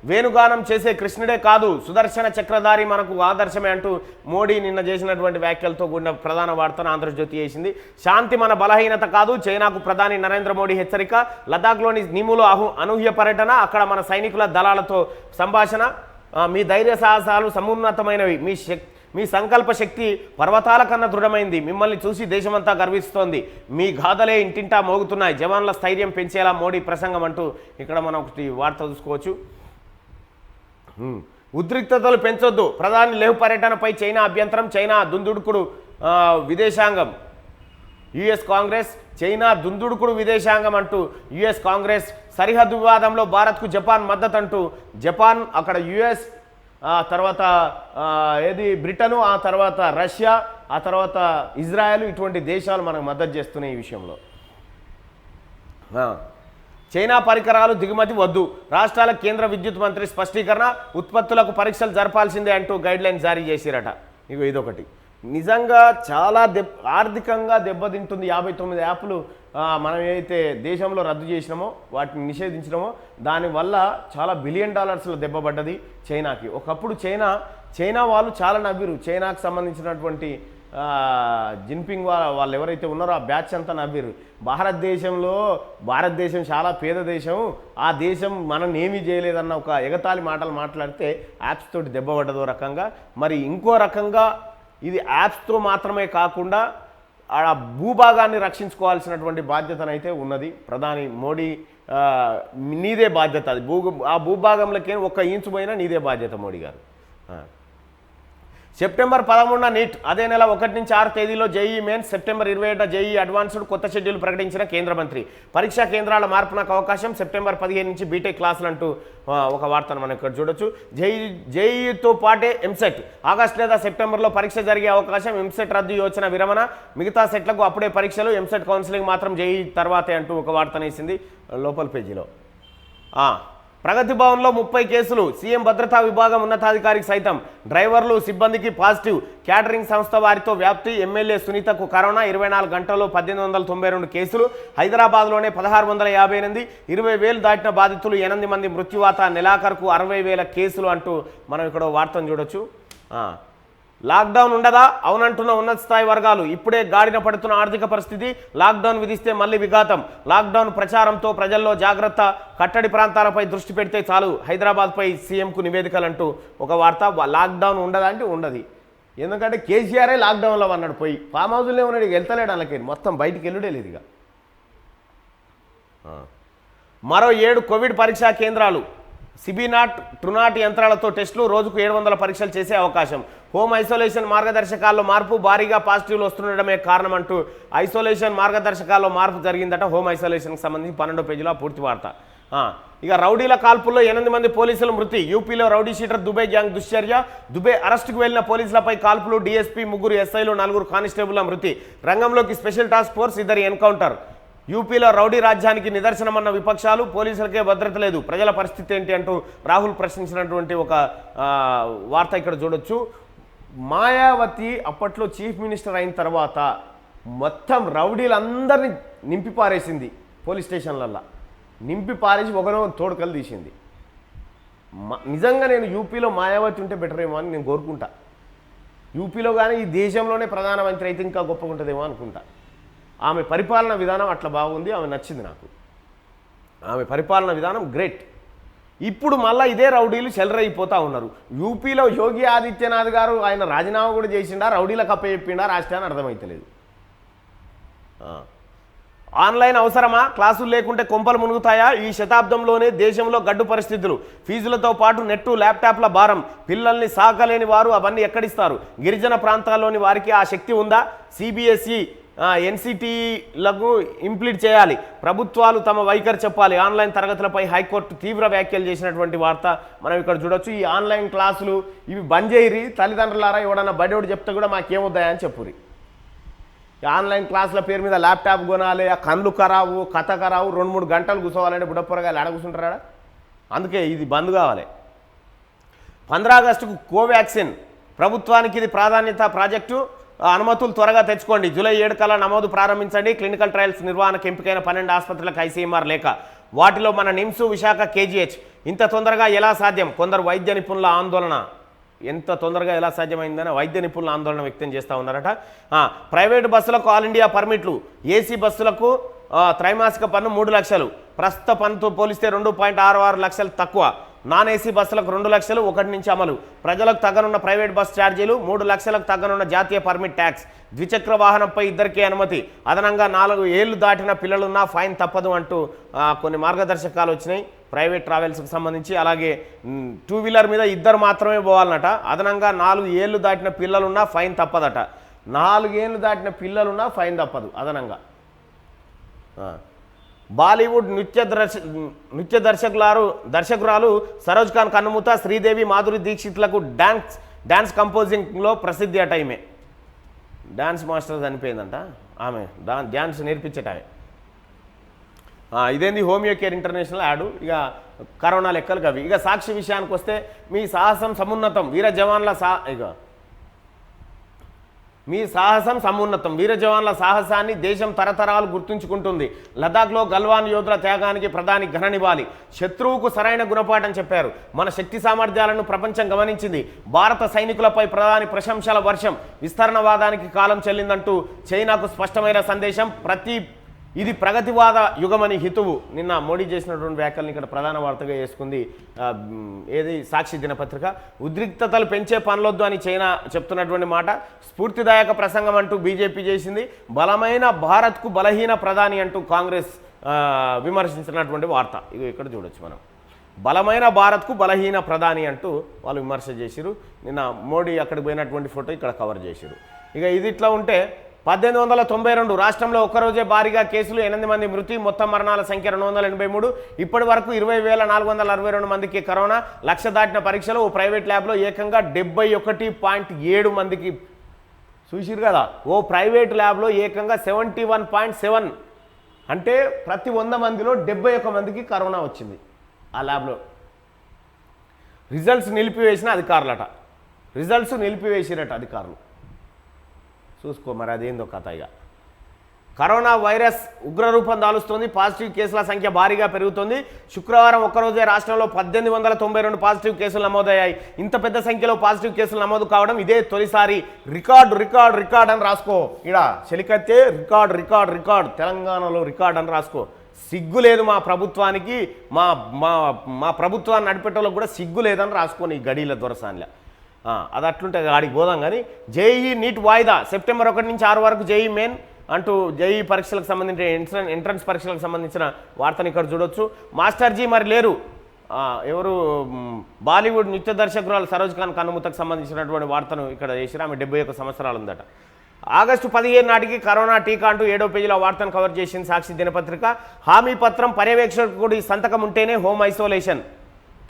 వేణుగానం చేసే కృష్ణుడే కాదు సుదర్శన చక్రధారి మనకు ఆదర్శమే అంటూ మోడీ నిన్న చేసినటువంటి వ్యాఖ్యలతో కూడిన ప్రధాన వార్తను ఆంధ్రజ్యోతి చేసింది. శాంతి మన బలహీనత కాదు, చైనాకు ప్రధాని నరేంద్ర మోడీ హెచ్చరిక. లదాఖ్లోని నిములో అనూహ్య పర్యటన, అక్కడ మన సైనికుల దళాలతో సంభాషణ. మీ ధైర్య సాహసాలు సమున్నతమైనవి, మీ సంకల్ప శక్తి పర్వతాల కన్నా దృఢమైంది, మిమ్మల్ని చూసి దేశమంతా గర్విస్తోంది, మీ గాథలే ఇంటింటా మోగుతున్నాయి, జవాన్ల స్థైర్యం పెంచేలా మోడీ ప్రసంగం అంటూ ఇక్కడ మనం ఒకటి వార్త చూసుకోవచ్చు. ఉద్రిక్తతలు పెంచొద్దు, ప్రధాని లేహ్ పర్యటనపై చైనా అభ్యంతరం. చైనా దుందుడుకుడు విదేశాంగం. యుఎస్ కాంగ్రెస్ చైనా దుందుడుకుడు విదేశాంగం అంటూ యుఎస్ కాంగ్రెస్. సరిహద్దు వివాదంలో భారత్కు జపాన్ మద్దతు అంటూ జపాన్, అక్కడ యుఎస్, తర్వాత ఏది బ్రిటను, ఆ తర్వాత రష్యా, ఆ తర్వాత ఇజ్రాయెల్, ఇటువంటి దేశాలు మనకు మద్దతు చేస్తున్నాయి ఈ విషయంలో. చైనా పరికరాలు దిగుమతి వద్దు, రాష్ట్రాల కేంద్ర విద్యుత్ మంత్రి స్పష్టీకరణ. ఉత్పత్తులకు పరీక్షలు జరపాల్సిందే అంటూ గైడ్లైన్స్ జారీ చేసిరట. ఇగో ఇదొకటి నిజంగా చాలా ఆర్థికంగా దెబ్బతింటుంది. 59 యాప్లు మనం ఏదైతే దేశంలో రద్దు చేసినామో, వాటిని నిషేధించినామో, దానివల్ల చాలా $1 బిలియన్ దెబ్బపడ్డది చైనాకి. ఒకప్పుడు చైనా వాళ్ళు చాలా నవ్విరు. చైనాకు సంబంధించినటువంటి జిన్పింగ్ వాళ్ళు ఎవరైతే ఉన్నారో ఆ బ్యాచ్ అంతా నవ్విరు. భారతదేశం చాలా పేద దేశం, ఆ దేశం మనం ఏమీ చేయలేదన్న ఒక ఎగతాళి మాటలు మాట్లాడితే యాప్స్ తోటి దెబ్బపడ్డదో రకంగా. మరి ఇంకో రకంగా ఇది యాప్స్తో మాత్రమే కాకుండా ఆ భూభాగాన్ని రక్షించుకోవాల్సినటువంటి బాధ్యతనైతే ఉన్నది. ప్రధాని మోడీ నీదే బాధ్యత, అది ఆ భూభాగంలోకి 1 ఇంచు పోయినా నీదే బాధ్యత మోడీ గారు. సెప్టెంబర్ 13న నీట్, అదే నెల 1 నుంచి 6 తేదీలో జేఈ మెయిన్స్, సెప్టెంబర్ 27న జేఈ అడ్వాన్స్డ్ కొత్త షెడ్యూల్ ప్రకటించిన కేంద్ర మంత్రి. పరీక్షా కేంద్రాల మార్పునకు అవకాశం. సెప్టెంబర్ 15 నుంచి బీటెక్ క్లాసులు అంటూ ఒక వార్తను మనం ఇక్కడ చూడొచ్చు. జేఈతో పాటే ఎంసెట్, ఆగస్టు లేదా సెప్టెంబర్లో పరీక్ష జరిగే అవకాశం. ఎంసెట్ రద్దు యోచన విరమణ, మిగతా సెట్లకు అప్పుడే పరీక్షలు, ఎంసెట్ కౌన్సిలింగ్ మాత్రం జేఈ తర్వాతే అంటూ ఒక వార్తనేసింది లోపల పేజీలో. ప్రగతి భవన్లో 30 కేసులు, సీఎం భద్రతా విభాగం ఉన్నతాధికారికి సైతం. డ్రైవర్లు సిబ్బందికి పాజిటివ్, క్యాటరింగ్ సంస్థ వారితో వ్యాప్తి. ఎమ్మెల్యే సునీతకు కరోనా, 24 గంటల్లో 1892 కేసులు. హైదరాబాద్లోనే 1658, 20,000 దాటిన బాధితులు, 8 మంది మృత్యువాత. నెలాఖరుకు 60,000 కేసులు అంటూ మనం ఇక్కడ వార్తను చూడొచ్చు. లాక్డౌన్ ఉండదా అవునంటున్న ఉన్నత స్థాయి వర్గాలు. ఇప్పుడే గాడిన పడుతున్న ఆర్థిక పరిస్థితి, లాక్డౌన్ విధిస్తే మళ్ళీ విఘాతం. లాక్డౌన్ ప్రచారంతో ప్రజల్లో జాగ్రత్త, కట్టడి ప్రాంతాలపై దృష్టి పెడితే చాలు. హైదరాబాద్పై సీఎంకు నివేదికలు అంటూ ఒక వార్త. లాక్డౌన్ ఉండదా అంటే ఉండదు, ఎందుకంటే కేసీఆరే లాక్డౌన్లో అన్నాడు. పోయి ఫామ్ హౌస్లో ఉన్నాడు, వెళ్తలేడు, అలాగే మొత్తం బయటికి వెళ్ళుడే లేదు. ఇక మరో 7 కోవిడ్ పరీక్షా కేంద్రాలు. సిబినాట్, ట్రునాట్ యంత్రాలతో టెస్టులు, రోజుకు 700 పరీక్షలు చేసే అవకాశం. హోమ్ ఐసోలేషన్ మార్గదర్శకాల్లో మార్పు, భారీగా పాజిటివ్లు వస్తుండడమే కారణం అంటూ ఐసోలేషన్ మార్గదర్శకాల్లో మార్పు జరిగిందట. హోమ్ ఐసోలేషన్కి సంబంధించి 12వ పేజీలో పూర్తి వార్త. ఇక రౌడీల కాల్పుల్లో 8 మంది పోలీసులు మృతి. యూపీలో రౌడీ షీటర్ దుబే గ్యాంగ్ దుశ్చర్య. దుబే అరెస్టుకు వెళ్లిన పోలీసులపై కాల్పులు. డీఎస్పీ, 3 ఎస్ఐలు, 4 కానిస్టేబుల్ల మృతి. రంగంలోకి స్పెషల్ టాస్క్ ఫోర్స్, 2 ఎన్కౌంటర్. యూపీలో రౌడీ రాజ్యానికి నిదర్శనమన్న విపక్షాలు, పోలీసులకే భద్రత లేదు, ప్రజల పరిస్థితి ఏంటి అంటూ రాహుల్ ప్రశ్నించినటువంటి ఒక వార్త ఇక్కడ చూడొచ్చు. మాయావతి అప్పట్లో చీఫ్ మినిస్టర్ అయిన తర్వాత మొత్తం రౌడీలందరినీ నింపి పారేసింది. పోలీస్ స్టేషన్లల్లో నింపి పారేసి ఒకరో తోడుకలు తీసింది. నిజంగా నేను యూపీలో మాయావతి ఉంటే బెటర్ ఏమో అని నేను కోరుకుంటా. యూపీలో కానీ ఈ దేశంలోనే ప్రధానమంత్రి అయితే ఇంకా గొప్పగా ఉంటుందేమో అనుకుంటా. ఆమె పరిపాలన విధానం అట్లా బాగుంది, ఆమె నచ్చింది నాకు. ఆమె పరిపాలన విధానం గ్రేట్. ఇప్పుడు మళ్ళీ ఇదే రౌడీలు చెలరైపోతూ ఉన్నారు. యూపీలో యోగి ఆదిత్యనాథ్ గారు ఆయన రాజీనామా కూడా చేసిండా, రౌడీలకు అప్పచెప్పిండా రాష్ట్రాన్ని అర్థమవుతలేదు. ఆన్లైన్ అవసరమా? క్లాసులు లేకుంటే కొంపలు మునుగుతాయా? ఈ శతాబ్దంలోనే దేశంలో గడ్డు పరిస్థితులు, ఫీజులతో పాటు నెట్టు ల్యాప్టాప్ల భారం, పిల్లల్ని సాకలేని వారు అవన్నీ ఎక్కడిస్తారు? గిరిజన ప్రాంతాల్లోని వారికి ఆ శక్తి ఉందా? సిబిఎస్ఈ ఎన్సిటిలకు ఇంప్లీట్ చేయాలి, ప్రభుత్వాలు తమ వైఖరి చెప్పాలి. ఆన్లైన్ తరగతులపై హైకోర్టు తీవ్ర వ్యాఖ్యలు చేసినటువంటి వార్త మనం ఇక్కడ చూడొచ్చు. ఈ ఆన్లైన్ క్లాసులు ఇవి బంద్ చేయరి, తల్లిదండ్రులారా ఎవడన్నా బడివాడు చెప్తే కూడా మాకేమవుతాయని చెప్పురి. ఆన్లైన్ క్లాసుల పేరు మీద ల్యాప్టాప్ కొనాలి, ఆ కళ్ళు ఖరావు, కథ ఖరావు, 2-3 గంటలు కూర్చోవాలంటే బుడప్పరగాయలు ఆడ కూర్చుంటారా? అందుకే ఇది బంద్ కావాలి. 15 ఆగస్టుకు కోవాక్సిన్ ప్రభుత్వానికి ఇది ప్రాధాన్యత ప్రాజెక్టు, అనుమతులు త్వరగా తెచ్చుకోండి. జూలై 7 కల్లా నమోదు ప్రారంభించండి. క్లినికల్ ట్రయల్స్ నిర్వహణకు ఎంపికైన 12 ఆసుపత్రులకు ఐసీఎంఆర్ లేఖ. వాటిలో మన నిమ్స్, విశాఖ, కేజీహెచ్. ఇంత తొందరగా ఎలా సాధ్యం? కొందరు వైద్య నిపుణుల ఆందోళన. ఎంత తొందరగా ఎలా సాధ్యమైందని వైద్య నిపుణుల ఆందోళన వ్యక్తం చేస్తూ ఉన్నారట. ప్రైవేటు బస్సులకు ఆల్ ఇండియా పర్మిట్లు, ఏసీ బస్సులకు త్రైమాసిక పన్ను 3 లక్షలు, ప్రస్తుత పన్నుతో పోలిస్తే 2.66 లక్షలు తక్కువ. నాన్ ఏసీ బస్సులకు 2 లక్షలు 1 నుంచి అమలు. ప్రజలకు తగ్గనున్న ప్రైవేట్ బస్ ఛార్జీలు, 3 లక్షలకు తగ్గనున్న జాతీయ పర్మిట్ ట్యాక్స్. ద్విచక్ర వాహనంపై ఇద్దరికీ అనుమతి, అదనంగా 4 ఏళ్లు దాటిన పిల్లలున్నా ఫైన్ తప్పదు అంటూ కొన్ని మార్గదర్శకాలు వచ్చినాయి ప్రైవేట్ ట్రావెల్స్కి సంబంధించి. అలాగే 2 వీలర్ మీద 2 మాత్రమే పోవాలన్నట. అదనంగా 4 ఏళ్లు దాటిన పిల్లలున్నా ఫైన్ తప్పదట. 4 ఏళ్లు దాటిన పిల్లలున్నా ఫైన్ తప్పదు అదనంగా. బాలీవుడ్ నృత్య దర్శకురాలు సరోజ్ ఖాన్ కన్నుమూత. శ్రీదేవి, మాధురి దీక్షిత్లకు డాన్స్ కంపోజింగ్లో ప్రసిద్ధి అట. ఈమె డాన్స్ మాస్టర్ చనిపోయిందంట. ఆమె డాన్స్ నేర్పించట. ఇదేంది హోమియో కేర్ ఇంటర్నేషనల్ యాడ్. ఇక కరోనా లెక్కలు కవి. ఇక సాక్షి విషయానికి వస్తే, మీ సాహసం సమున్నతం, వీర జవాన్ల వీర జవాన్ల సాహసాన్ని దేశం తరతరాలు గుర్తుంచుకుంటుంది. లదాఖ్లో గల్వాన్ యోధుల త్యాగానికి ప్రధాని ఘననివ్వాలి. శత్రువుకు సరైన గుణపాఠం చెప్పారు. మన శక్తి సామర్థ్యాలను ప్రపంచం గమనించింది. భారత సైనికులపై ప్రధాని ప్రశంసల వర్షం. విస్తరణవాదానికి కాలం చెల్లిందంటూ చైనాకు స్పష్టమైన సందేశం. ఇది ప్రగతివాద యుగమని హితువు. నిన్న మోడీ చేసినటువంటి వ్యాఖ్యలను ఇక్కడ ప్రధాన వార్తగా వేసుకుంది ఏది సాక్షి దినపత్రిక. ఉద్రిక్తతలు పెంచే పనులొద్దు అని చైనా చెప్తున్నటువంటి మాట. స్ఫూర్తిదాయక ప్రసంగం అంటూ బీజేపీ చేసింది. బలమైన భారత్కు బలహీన ప్రధాని అంటూ కాంగ్రెస్ విమర్శించినటువంటి వార్త. ఇక ఇక్కడ చూడొచ్చు మనం. బలమైన భారత్కు బలహీన ప్రధాని అంటూ వాళ్ళు విమర్శ చేసిరు. నిన్న మోడీ అక్కడికి పోయినటువంటి ఫోటో ఇక్కడ కవర్ చేసిరు. ఇక ఇది ఇట్లా ఉంటే 1892 రాష్ట్రంలో ఒక్కరోజే భారీగా కేసులు, 8 మంది మృతి, మొత్తం మరణాల సంఖ్య 283. ఇప్పటి వరకు 20,462 మందికి కరోనా. 1,00,000 దాటిన పరీక్షలు. ఓ ప్రైవేట్ ల్యాబ్లో ఏకంగా 71.7 మందికి. చూసిరు కదా, ఓ ప్రైవేట్ ల్యాబ్లో ఏకంగా 71.7 అంటే ప్రతి 100 మందిలో 71 మందికి కరోనా వచ్చింది ఆ ల్యాబ్లో. రిజల్ట్స్ నిలిపివేసిన అధికారులట. రిజల్ట్స్ నిలిపివేసిరట అధికారులు. చూసుకో మరి అదేందో కథ. ఇక కరోనా వైరస్ ఉగ్రరూపం దాలుస్తోంది. పాజిటివ్ కేసుల సంఖ్య భారీగా పెరుగుతోంది. శుక్రవారం ఒక్కరోజే రాష్ట్రంలో 1892 పాజిటివ్ కేసులు నమోదయ్యాయి. ఇంత పెద్ద సంఖ్యలో పాజిటివ్ కేసులు నమోదు కావడం ఇదే తొలిసారి. రికార్డ్ అని రాసుకో. ఇడ చెలికత్తే రికార్డ్ తెలంగాణలో రికార్డ్ అని రాసుకో. సిగ్గు లేదు మా ప్రభుత్వానికి, మా ప్రభుత్వాన్ని నడిపేటోళ్ళకి కూడా సిగ్గు లేదని రాసుకోని ఈ గడీల దొరసాన్లే. అది అట్లుంటే ఆడికి పోదాం. కానీ జేఈ నీట్ వాయిదా. సెప్టెంబర్ 1 నుంచి 6 వరకు జేఈ మెయిన్ అంటూ జేఈ పరీక్షలకు సంబంధించిన ఎంట్రన్స్ పరీక్షలకు సంబంధించిన వార్తను ఇక్కడ చూడొచ్చు. మాస్టర్జీ మరి లేరు. ఎవరు? బాలీవుడ్ నృత్య దర్శకురాలు సరోజ్ ఖాన్ కన్నుమూతకు సంబంధించినటువంటి వార్తను ఇక్కడ చేసిరు. ఆమె 71 సంవత్సరాలు ఉందట. ఆగస్టు 15 నాటికి కరోనా టీకా అంటూ 7వ పేజీలో వార్తను కవర్ చేసింది సాక్షి దినపత్రిక. హామీ పత్రం, పర్యవేక్షకుడి సంతకం ఉంటేనే హోమ్ ఐసోలేషన్.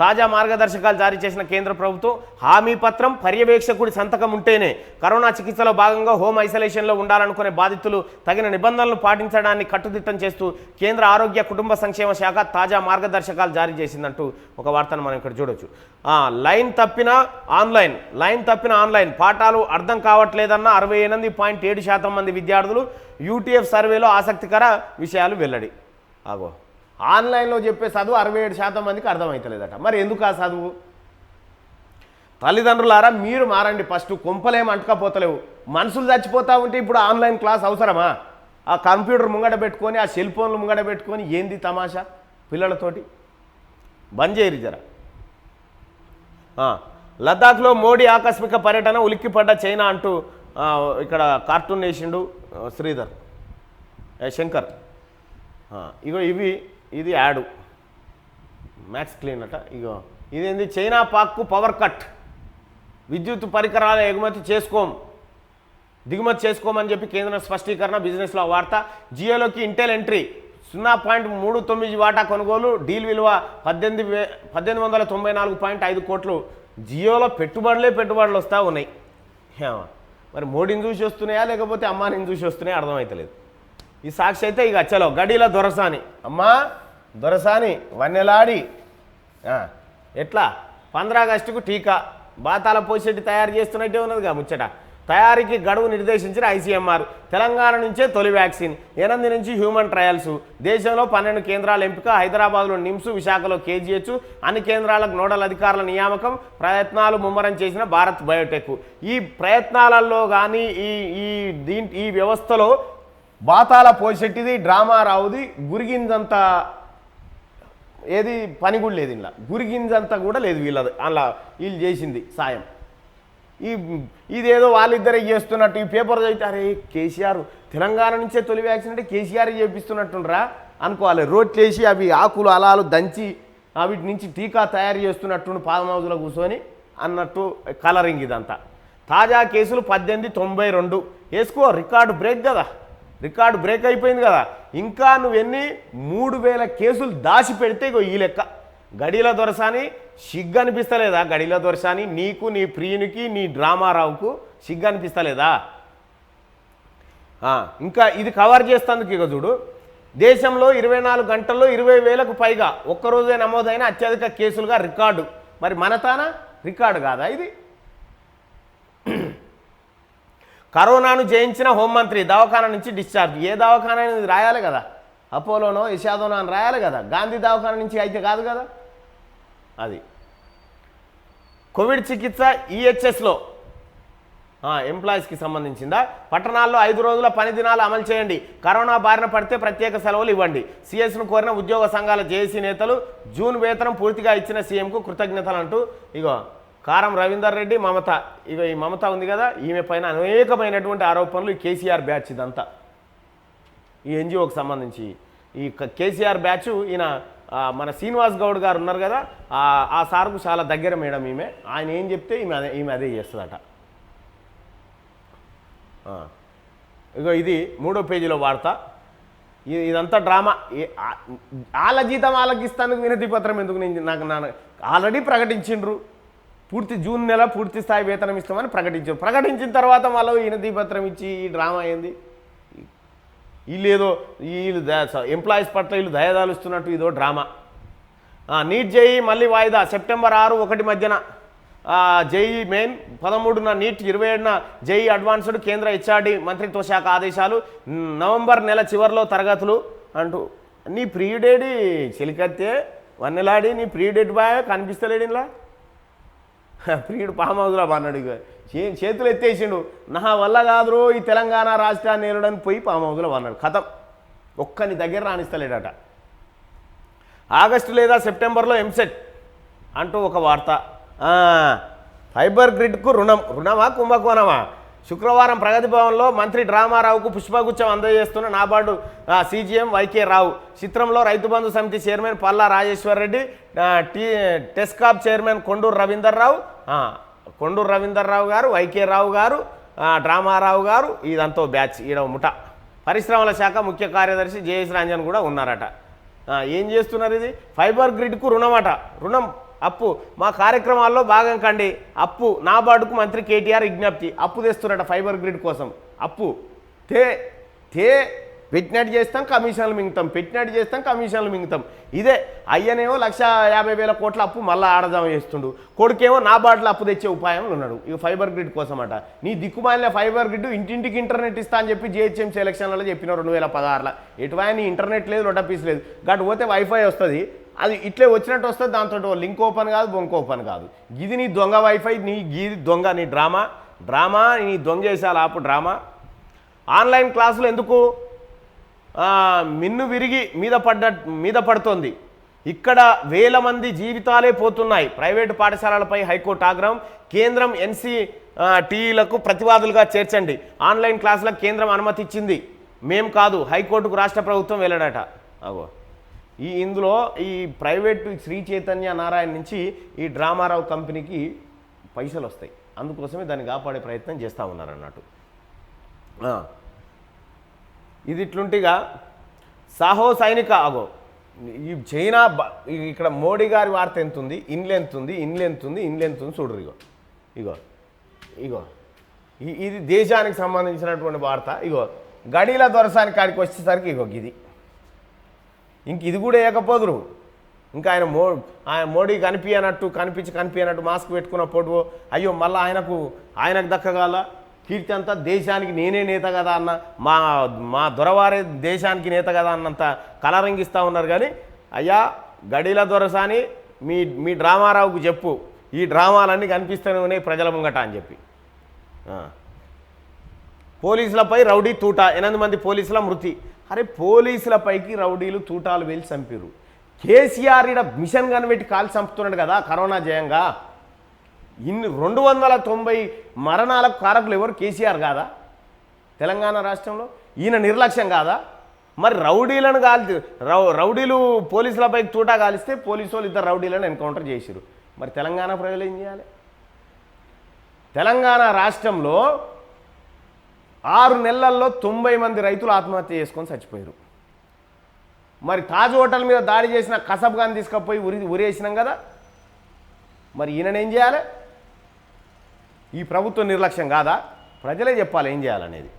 తాజా మార్గదర్శకాలు జారీ చేసిన కేంద్ర ప్రభుత్వం హామీ పత్రం, పర్యవేక్షకుడి సంతకం ఉంటేనే కరోనా చికిత్సలో భాగంగా హోమ్ ఐసోలేషన్లో ఉండాలనుకునే బాధితులు తగిన నిబంధనలు పాటించడాన్ని కట్టుదిట్టం చేస్తూ కేంద్ర ఆరోగ్య కుటుంబ సంక్షేమ శాఖ తాజా మార్గదర్శకాలు జారీ చేసిందంటూ ఒక వార్తను మనం ఇక్కడ చూడొచ్చు. లైన్ తప్పిన ఆన్లైన్ పాఠాలు అర్థం కావట్లేదన్న 68.7% మంది విద్యార్థులు. యూటీఎఫ్ సర్వేలో ఆసక్తికర విషయాలు వెల్లడి. ఆన్లైన్లో చెప్పే చదువు 67% మందికి అర్థమవుతలేదట. మరి ఎందుకు ఆ చదువు? తల్లిదండ్రులారా మీరు మారండి. ఫస్ట్ కొంపలేం అంటకపోతలేవు. మనుషులు చచ్చిపోతూ ఉంటే ఇప్పుడు ఆన్లైన్ క్లాస్ అవసరమా? ఆ కంప్యూటర్ ముంగడ పెట్టుకొని, ఆ సెల్ ఫోన్లు ముంగడ పెట్టుకొని ఏంది తమాషా పిల్లలతోటి? బంద్ చేయరు జర. లద్దాఖ్లో మోడీ ఆకస్మిక పర్యటన, ఉలిక్కిపడ్డ చైనా అంటూ ఇక్కడ కార్టూన్ వేసిండు శంకర్. ఇగో ఇది యాడు మ్యాక్స్ క్లీన్ అట. ఇగో ఇదేంది, చైనా పాక్కు పవర్ కట్, విద్యుత్ పరికరాల దిగుమతి చేసుకోమని చెప్పి కేంద్రం స్పష్టీకరణ. బిజినెస్లో వార్త. జియోలోకి ఇంటెల్ ఎంట్రీ 0.39 వాటా కొనుగోలు, డీల్ విలువ 1894.5 కోట్లు. జియోలో పెట్టుబడులు వస్తూ ఉన్నాయి. మరి మోడీని చూసి వస్తున్నాయా లేకపోతే అమ్మానిని చూసి వస్తున్నాయా అర్థమవుతలేదు. ఈ సాక్షి అయితే ఇక చలో గడిల దొరసాని, అమ్మా దొరసాని వన్నెలాడి ఎట్లా 15 ఆగస్టుకు టీకా బాతాల పోషెట్టి తయారు చేస్తున్నట్టే ఉన్నదిగా ముచ్చట. తయారీకి గడువు నిర్దేశించిన ఐసీఎంఆర్. తెలంగాణ నుంచే తొలి వ్యాక్సిన్, 8 నుంచి హ్యూమన్ ట్రయల్స్. దేశంలో 12 కేంద్రాల ఎంపిక. హైదరాబాద్లో నిమ్స్, విశాఖలో కేజీహెచ్. అన్ని కేంద్రాలకు నోడల్ అధికారుల నియామకం. ప్రయత్నాలు ముమ్మరం చేసిన భారత్ బయోటెక్. ఈ ప్రయత్నాలలో కానీ ఈ వ్యవస్థలో బాతాల పోషెట్టిది, డ్రామారావుది గురిగింజంతా ఏది పని కూడా లేదు. ఇలా గురిగింజంతా కూడా లేదు వీళ్ళది. అలా వీళ్ళు చేసింది సాయం. ఇదేదో వాళ్ళిద్దరే చేస్తున్నట్టు ఈ పేపర్ చదివితే అరే కేసీఆర్ తెలంగాణ నుంచే తొలి వ్యాక్సిన్ అంటే కేసీఆర్ చేపిస్తున్నట్టుండ్రా అనుకోవాలి. రోట్లేసి అవి ఆకులు అలాలు దంచి వీటి నుంచి టీకా తయారు చేస్తున్నట్టు ఫామ్ హౌస్లో కూర్చొని అన్నట్టు కలరింగ్ ఇదంతా. తాజా కేసులు 1892 వేసుకో. రికార్డు బ్రేక్ అయిపోయింది కదా. ఇంకా నువ్వెన్ని 3000 కేసులు దాచి పెడితే ఇగో ఈ లెక్క. గడిల దొరసాని సిగ్గు అనిపిస్తలేదా? గడిల దొరసాని నీకు, నీ ప్రియునికి, నీ డ్రామారావుకు సిగ్గు అనిపిస్తలేదా? ఇంకా ఇది కవర్ చేస్తేందుకు ఇక చూడు. దేశంలో 24 గంటల్లో 20,000కు పైగా ఒక్కరోజే నమోదైన అత్యధిక కేసులుగా రికార్డు. మరి మనతానా రికార్డు కాదా ఇది? కరోనాను జయించిన హోంమంత్రి, దవాఖానా నుంచి డిశ్చార్జ్. ఏ దవాఖానా అనేది రాయాలి కదా, అపోలోనో యశాదోనో అని రాయాలి కదా. గాంధీ దవాఖానా నుంచి అయితే కాదు కదా అది. కోవిడ్ చికిత్స ఈహెచ్ఎస్లో ఎంప్లాయీస్కి సంబంధించిందా? పట్టణాల్లో 5 రోజుల పని దినాలు అమలు చేయండి. కరోనా బారిన పడితే ప్రత్యేక సెలవులు ఇవ్వండి. సీఎస్ను కోరిన ఉద్యోగ సంఘాల జేఏసీ నేతలు. జూన్ వేతనం పూర్తిగా ఇచ్చిన సీఎంకు కృతజ్ఞతలు అంటూ ఇగో కారం రవీందర్ రెడ్డి, మమత. ఇక ఈ మమత ఉంది కదా, ఈమె పైన అనేకమైనటువంటి ఆరోపణలు. ఈ కేసీఆర్ బ్యాచ్ ఇదంతా ఈ ఎన్జిఓకి సంబంధించి. ఈ కేసీఆర్ బ్యాచ్ ఈయన మన శ్రీనివాస్ గౌడ్ గారు ఉన్నారు కదా, ఆ సార్కు చాలా దగ్గర మేడం ఈమె. ఆయన ఏం చెప్తే ఈమె అదే చేస్తుందట. ఇగో ఇది 3వ పేజీలో వార్త. ఇదంతా డ్రామా. వాళ్ళ జీతం వాళ్ళకి ఇస్తానికి వినతి పత్రం ఎందుకు? నాకు ఆల్రెడీ ప్రకటించిండ్రు జూన్ నెల పూర్తి స్థాయి వేతనం ఇస్తామని ప్రకటించిన తర్వాత మళ్ళీ వినతి పత్రం ఇచ్చి ఈ డ్రామా అయింది. వీళ్ళు ఎంప్లాయీస్ పట్ల వీళ్ళు దయదాలుస్తున్నట్టు ఇదో డ్రామా. నీట్ జేఈ మళ్ళీ వాయిదా. సెప్టెంబర్ 6-1 మధ్యన జేఈ మెయిన్, 13న నీట్, 27న జేఈ అడ్వాన్స్డ్. కేంద్ర హెచ్ఆర్డీ మంత్రిత్వ శాఖ ఆదేశాలు. నవంబర్ నెల చివరిలో తరగతులు అంటూ. నీ ప్రియుడేడి చెలికత్తే వన్నెలాడి, నీ ప్రియుడేటి బాగా కనిపిస్తలేడు. ఇలా ప్రియుడు ఫామ్ హౌస్లో అన్నాడు. ఇక చేతులు ఎత్తేసిండు. నా వల్ల కాదురో ఈ తెలంగాణ రాష్ట్రాన్ని నేరడని పోయి ఫామ్ హౌస్లో అన్నాడు. కథం ఒక్కని దగ్గర రాణిస్తలేడట. ఆగస్టు లేదా సెప్టెంబర్లో ఎంసెట్ అంటూ ఒక వార్త. ఫైబర్ గ్రిడ్కు రుణమా కుంభకోణమా? శుక్రవారం ప్రగతి భవన్లో మంత్రి డ్రామారావుకు పుష్పగుచ్చం అందజేస్తున్న నాబార్డు సీజీఎం వైకే రావు. చిత్రంలో రైతు బంధు సమితి చైర్మన్ పల్లా రాజేశ్వర్ రెడ్డి, టెస్కాప్ చైర్మన్ కొండూరు రవీందర్ రావు గారు, వైకే రావు గారు, డ్రామారావు గారు. ఇదంతా బ్యాచ్. ఈడ ముఠ. పరిశ్రమల శాఖ ముఖ్య కార్యదర్శి జేఎస్ రంజన్ కూడా ఉన్నారట. ఏం చేస్తున్నారు? ఇది ఫైబర్ గ్రిడ్కు రుణమట. రుణం అప్పు మా కార్యక్రమాల్లో భాగం కండి. అప్పు నాబార్డుకు మంత్రి కేటీఆర్ విజ్ఞప్తి. అప్పు తెస్తున్నట ఫైబర్ గ్రిడ్ కోసం. అప్పు పెట్టినట్టు చేస్తాం, కమిషన్లు మింగుతాం. ఇదే అయ్యనేమో 1,50,000 కోట్ల అప్పు మళ్ళీ ఆడజామ చేస్తుండు. కొడుకేమో నాబార్డులో అప్పు తెచ్చే ఉపాయంలో ఉన్నాడు. ఇక ఫైబర్ గ్రిడ్ కోసం అట. నీ దిక్కుమాలిన ఫైబర్ గ్రిడ్ ఇంటింటికి ఇంటర్నెట్ ఇస్తా అని చెప్పి జిహెచ్ఎంసీ ఎలక్షన్లలో చెప్పిన 2016లో. ఎటువైనా నీ ఇంటర్నెట్ లేదు, రొట్టపీస్ లేదు. గటు పోతే వైఫై వస్తుంది. అది ఇట్లే వచ్చినట్టు వస్తుంది. దాంతో లింక్ ఓపెన్ కాదు, బొంక్ ఓపెన్ కాదు. ఇది నీ దొంగ వైఫై, నీ దొంగ, నీ డ్రామా నీ దొంగ చేసాలి. ఆపు డ్రామా. ఆన్లైన్ క్లాసులు ఎందుకు? మిన్ను విరిగి మీద పడుతోంది. ఇక్కడ వేల మంది జీవితాలే పోతున్నాయి. ప్రైవేటు పాఠశాలలపై హైకోర్టు ఆగ్రహం. కేంద్రం ఎన్సీటీలకు ప్రతివాదులుగా చేర్చండి. ఆన్లైన్ క్లాసులకు కేంద్రం అనుమతి ఇచ్చింది, మేం కాదు. హైకోర్టుకు రాష్ట్ర ప్రభుత్వం వెళ్ళడట. అగో ఇందులో ఈ ప్రైవేటు శ్రీ చైతన్య నారాయణ నుంచి ఈ డ్రామారావు కంపెనీకి పైసలు వస్తాయి, అందుకోసమే దాన్ని కాపాడే ప్రయత్నం చేస్తూ ఉన్నారు అన్నట్టు. ఇది ఇట్లుంటిగా సాహో సైనిక అగో ఈ చైనా ఇక్కడ మోడీ గారి వార్త ఎంత ఉంది, ఇన్లు ఎంత ఉంది, చూడరు. ఇగో ఇగో ఇది దేశానికి సంబంధించినటువంటి వార్త. ఇగో గడీల దొరసాని కాడికి వచ్చేసరికి ఇగో ఇది ఇంక ఇది కూడా వేయకపోదురు. ఇంకా ఆయన మోడీ కనిపించినట్టు మాస్క్ పెట్టుకున్న పొడువు అయ్యో మళ్ళీ ఆయనకు దక్కగాల కీర్తి అంతా దేశానికి నేనే నేత కదా అన్న మా దొరవారే దేశానికి నేత కదా అన్నంత కలరింగిస్తూ ఉన్నారు. కానీ అయ్యా గడీల దొరసాని మీ డ్రామారావుకు చెప్పు, ఈ డ్రామాలన్నీ కనిపిస్తూనే ఉన్నాయి ప్రజల ముంగట అని చెప్పి. పోలీసులపై రౌడీ తూట, 8 మంది పోలీసుల మృతి. అరే పోలీసులపైకి రౌడీలు తూటాలు వేలి చంపారు. కేసీఆర్ ఈడ మిషన్ కనిపెట్టి కాల్చి చంపుతున్నాడు కదా కరోనా జయంగా. 290 మరణాలకు కారకులు ఎవరు? కేసీఆర్ కాదా? తెలంగాణ రాష్ట్రంలో ఈయన నిర్లక్ష్యం కాదా? మరి రౌడీలను రౌడీలు పోలీసులపైకి తూటా కాలిస్తే పోలీసు వాళ్ళు 2 రౌడీలను ఎన్కౌంటర్ చేశారు. మరి తెలంగాణ ప్రజలు ఏం చేయాలి? తెలంగాణ రాష్ట్రంలో 6 నెలల్లో 90 మంది రైతులు ఆత్మహత్య చేసుకొని చచ్చిపోయారు. మరి తాజ్ హోటల్ మీద దాడి చేసిన కసబ్గాని తీసుకుపోయి ఉరేసినాం కదా. మరి ఈయననేం చేయాలి? ఈ ప్రభుత్వం నిర్లక్ష్యం కాదా? ప్రజలే చెప్పాలి ఏం చేయాలనేది.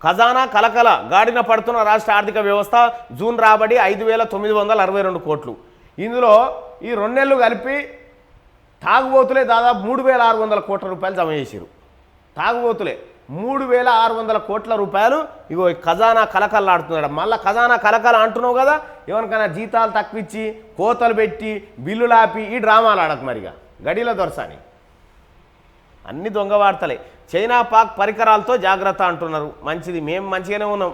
ఖజానా కలకల, గాడిన పడుతున్న రాష్ట్ర ఆర్థిక వ్యవస్థ. జూన్ రాబడి 5,962 కోట్లు. ఇందులో ఈ 2 నెలలు కలిపి తాగుబోతులే దాదాపు 3,600 కోట్ల రూపాయలు జమ చేశారు. తాగుబోతులే 3,600 కోట్ల రూపాయలు. ఇగో ఖజానా కలకలాడుతున్నాడు. మళ్ళీ ఖజానా కలకల అంటున్నావు కదా, ఎవరికైనా జీతాలు తక్కువిచ్చి కోతలు పెట్టి బిల్లులు ఆపి ఈ డ్రామాలు ఆడకు. మరిగా గడిల దొరసాని అన్ని దొంగ వార్తలే. చైనా పాక్ పరికరాలతో జాగ్రత్త అంటున్నారు. మంచిది, మేము మంచిగానే ఉన్నాం.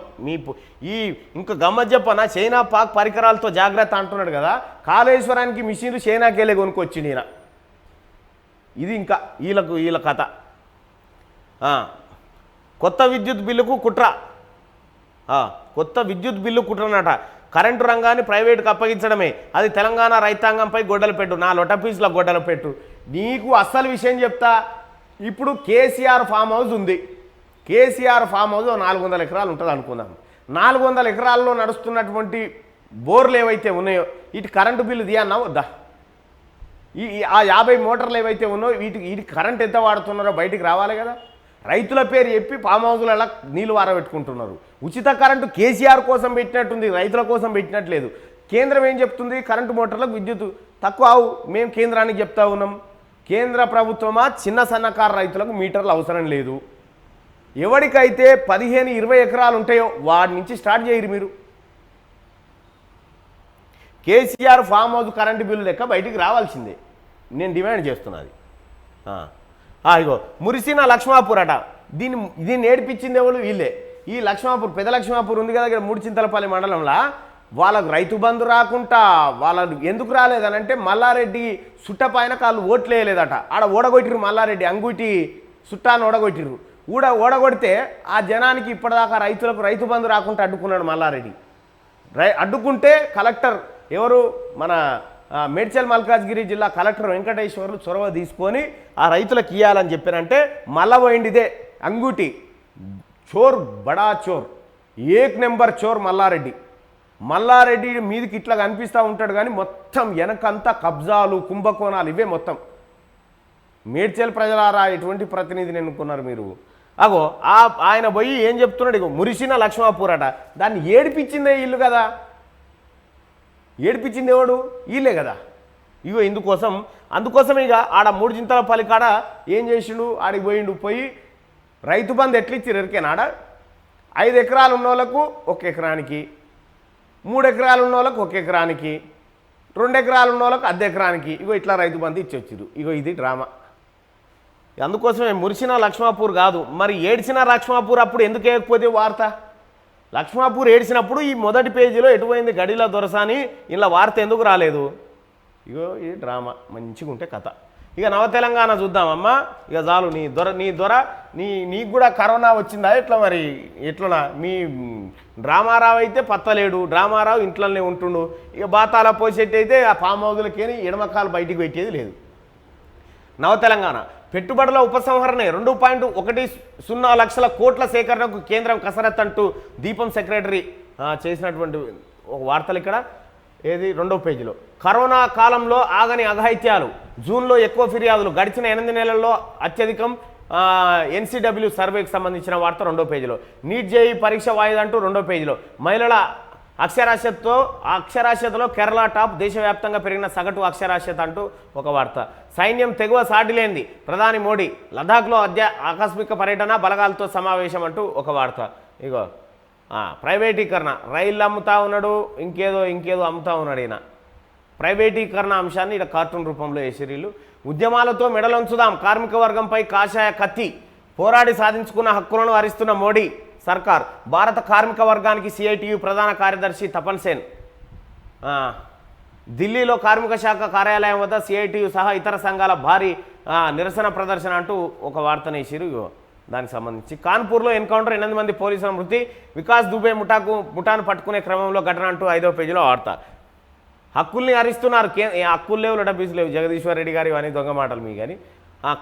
ఇంకా గమ్మత్ చెప్పనా, చైనా పాక్ పరికరాలతో జాగ్రత్త అంటున్నాడు కదా. కాళేశ్వరానికి మిషన్లు చైనాకెళ్ళి కొనుక్కొచ్చింది ఈయన. ఇది ఇంకా వీళ్ళ కథ. కొత్త విద్యుత్ బిల్లుకు కుట్ర. కొత్త విద్యుత్ బిల్లు కుట్రనట. కరెంటు రంగాన్ని ప్రైవేటుకు అప్పగించడమే, అది తెలంగాణ రైతాంగంపై గొడ్డలు పెట్టు. నా లొటపీసుల గొడ్డలు పెట్టు. నీకు అస్సలు విషయం చెప్తా. ఇప్పుడు కేసీఆర్ ఫామ్ హౌస్ ఉంది. కేసీఆర్ ఫామ్ హౌస్ 400 ఎకరాలు ఉంటుంది అనుకుందాం. 400 ఎకరాల్లో నడుస్తున్నటువంటి బోర్లు ఏవైతే ఉన్నాయో ఇటు కరెంటు బిల్లు తీయన్నా వద్దా? ఆ 50 మోటార్లు ఏవైతే ఉన్నాయో వీటికి కరెంట్ ఎంత వాడుతున్నారో బయటికి రావాలి కదా. రైతుల పేరు చెప్పి ఫామ్ హౌస్లలో నీళ్ళు వారబెట్టుకుంటున్నారు. ఉచిత కరెంటు కేసీఆర్ కోసం పెట్టినట్టుంది, రైతుల కోసం పెట్టినట్లేదు. కేంద్రం ఏం చెప్తుంది? కరెంటు మోటార్లకు విద్యుత్ తక్కువ మేము కేంద్రానికి చెప్తా ఉన్నాం. కేంద్ర ప్రభుత్వమా చిన్న సన్నకారు రైతులకు మీటర్లు అవసరం లేదు. ఎవరికైతే 15-20 ఎకరాలు ఉంటాయో వాడి నుంచి స్టార్ట్ చేయరు మీరు. KCR farm house current bill లెక్క బయటికి రావాల్సిందే, నేను డిమాండ్ చేస్తున్నది. ఇగో మురిసిన లక్ష్మాపూర్ అట. దీన్ని ఏడిపించింది ఎవరు? వీళ్ళే. ఈ లక్ష్మాపూర్, పెద్ద లక్ష్మాపూర్ ఉంది కదా ఇక్కడ మూడుచింతలపల్లి మండలంలో. వాళ్ళకు రైతు బంధు రాకుండా వాళ్ళు ఎందుకు రాలేదనంటే మల్లారెడ్డి సుట్టపైన కాళ్ళు ఓట్లు వేయలేదట. ఆడ ఓడగొట్టిరు మల్లారెడ్డి, అంగుటి సుట్టాన్ని ఓడగొట్టిరు. ఓడగొడితే ఆ జనానికి ఇప్పటిదాకా రైతులకు రైతు బంధు రాకుండా అడ్డుకున్నాడు మల్లారెడ్డి. అడ్డుకుంటే కలెక్టర్ ఎవరు మన మేడ్చల్ మల్కాజ్గిరి జిల్లా కలెక్టర్ వెంకటేశ్వర్లు చొరవ తీసుకొని ఆ రైతులకు ఇవ్వాలని చెప్పారంటే మళ్ళా పోయిండిదే అంగుటి. చోర్, బడా చోర్, 1 నెంబర్ చోర్ మల్లారెడ్డి మీదికి ఇట్లా కనిపిస్తూ ఉంటాడు కానీ మొత్తం వెనకంతా కబ్జాలు, కుంభకోణాలు ఇవే మొత్తం. మేడ్చల్ ప్రజలారా ఎటువంటి ప్రతినిధిని ఎన్నుకున్నారు మీరు? ఆయన పోయి ఏం చెప్తున్నాడు? ఇగో మురిసిన లక్ష్మాపూర్ అట. దాన్ని ఏడిపించిందే ఇల్లు కదా. ఏడిపించింది ఎవడు? వీళ్ళే కదా. ఇగో అందుకోసం ఇక ఆడ మూడుచింతలపల్లి కాడ ఏం చేసిండు? ఆడికి పోయి రైతు బంధు ఎట్లా ఇచ్చారు ఎరికేనాడ? 5 ఎకరాలు ఉన్న వాళ్ళకు 1 ఎకరానికి, 3 ఎకరాలు ఉన్న వాళ్ళకు 1 ఎకరానికి, 2 ఎకరాలు ఉన్న వాళ్ళకు 1/2 ఎకరానికి ఇగో ఇట్లా రైతు బంధు ఇచ్చొచ్చారు. ఇగో ఇది డ్రామా. అందుకోసమే మురిసిన లక్ష్మాపూర్ కాదు. మరి ఏడ్చిన లక్ష్మాపూర్ అప్పుడు ఎందుకు వేయకపోతే వార్త? లక్ష్మాపూర్ ఏడ్చినప్పుడు ఈ మొదటి పేజీలో ఎటుపోయింది గడిల దొరసాని, ఇలా వార్త ఎందుకు రాలేదు? ఇగో ఈ డ్రామా మంచిగా ఉంటే కథ. ఇక నవ తెలంగాణ చూద్దామమ్మా. ఇక చాలు నీ దొర నీకు కూడా కరోనా వచ్చిందా ఎట్లా మరి? ఎట్లనా మీ డ్రామారావు అయితే పత్తలేడు, డ్రామారావు ఇంట్లోనే ఉంటుండు. ఇక బాతాల పోసేట్టు అయితే ఆ ఫామ్ హౌజులకేని ఎడమకాలు బయటికి పెట్టేది లేదు. నవ తెలంగాణ పెట్టుబడుల ఉపసంహరణ 2.10 లక్షల కోట్ల సేకరణకు కేంద్రం కసరత్ అంటూ దీపం సెక్రటరీ చేసినటువంటి ఒక వార్తలు ఇక్కడ ఏది 2వ పేజీలో. కరోనా కాలంలో ఆగని అఘాయిత్యాలు, జూన్లో ఎక్కువ ఫిర్యాదులు, గడిచిన 8 నెలల్లో అత్యధికం. NCW సర్వేకి సంబంధించిన వార్త 2వ పేజీలో. నీట్ జేఈ పరీక్ష వాయిదా అంటూ 2వ పేజీలో. మహిళల అక్షరాస్యతలో కేరళ టాప్, దేశవ్యాప్తంగా పెరిగిన సగటు అక్షరాస్యత అంటూ ఒక వార్త. సైన్యం తెగువ సాటిలేంది, ప్రధాని మోడీ లదాఖ్లో ఆకస్మిక పర్యటన, బలగాలతో సమావేశం అంటూ ఒక వార్త. ఇగో ప్రైవేటీకరణ, రైళ్ళు అమ్ముతా ఉన్నాడు, ఇంకేదో అమ్ముతా ఉన్నాడు ఈయన. ప్రైవేటీకరణ అంశాన్ని ఇక్కడ కార్టూన్ రూపంలో వేసిరీళ్ళు. ఉద్యమాలతో మెడలంచుదాం, కార్మిక వర్గంపై కాషాయ కత్తి, పోరాడి సాధించుకున్న హక్కులను హరిస్తున్న మోడీ సర్కార్. భారత కార్మిక వర్గానికి CITU ప్రధాన కార్యదర్శి తపన్ సేన్. ఢిల్లీలో కార్మిక శాఖ కార్యాలయం వద్ద CITU సహా ఇతర సంఘాల భారీ నిరసన ప్రదర్శన అంటూ ఒక వార్తను వేసిరు. దానికి సంబంధించి కాన్పూర్లో ఎన్కౌంటర్, 8 మంది పోలీసుల మృతి, వికాస్ దుబే ముఠాను పట్టుకునే క్రమంలో ఘటన అంటూ 5వ పేజీలో వార్త. హక్కుల్ని హరిస్తున్నారు, హక్కులు లేవు, లడబీస్ లేవు, జగదీశ్వర్ రెడ్డి గారి అని దొంగ మాటలు మీ కానీ.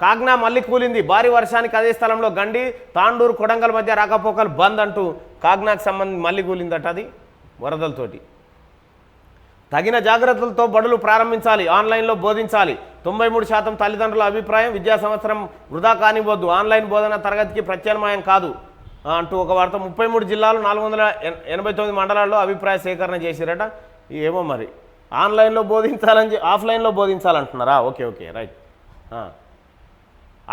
కాగ్నా మళ్ళీ కూలింది, భారీ వర్షానికి అదే స్థలంలో గండి, తాండూరు కొడంగల్ మధ్య రాకపోకలు బంద్ అంటూ కాగ్నాకు సంబంధించి మళ్ళీ కూలిందట అది వరదలతోటి. తగిన జాగ్రత్తలతో బడులు ప్రారంభించాలి, ఆన్లైన్లో బోధించాలి, 93% తల్లిదండ్రుల అభిప్రాయం. విద్యా సంవత్సరం వృధా కానివ్వద్దు, ఆన్లైన్ బోధన తరగతికి ప్రత్యామ్నాయం కాదు అంటూ ఒక వార్త. 33 జిల్లాలు 489 మండలాల్లో అభిప్రాయ సేకరణ చేసిరట. ఏమో మరి ఆన్లైన్లో బోధించాలని ఆఫ్లైన్లో బోధించాలంటున్నారా? Okay right.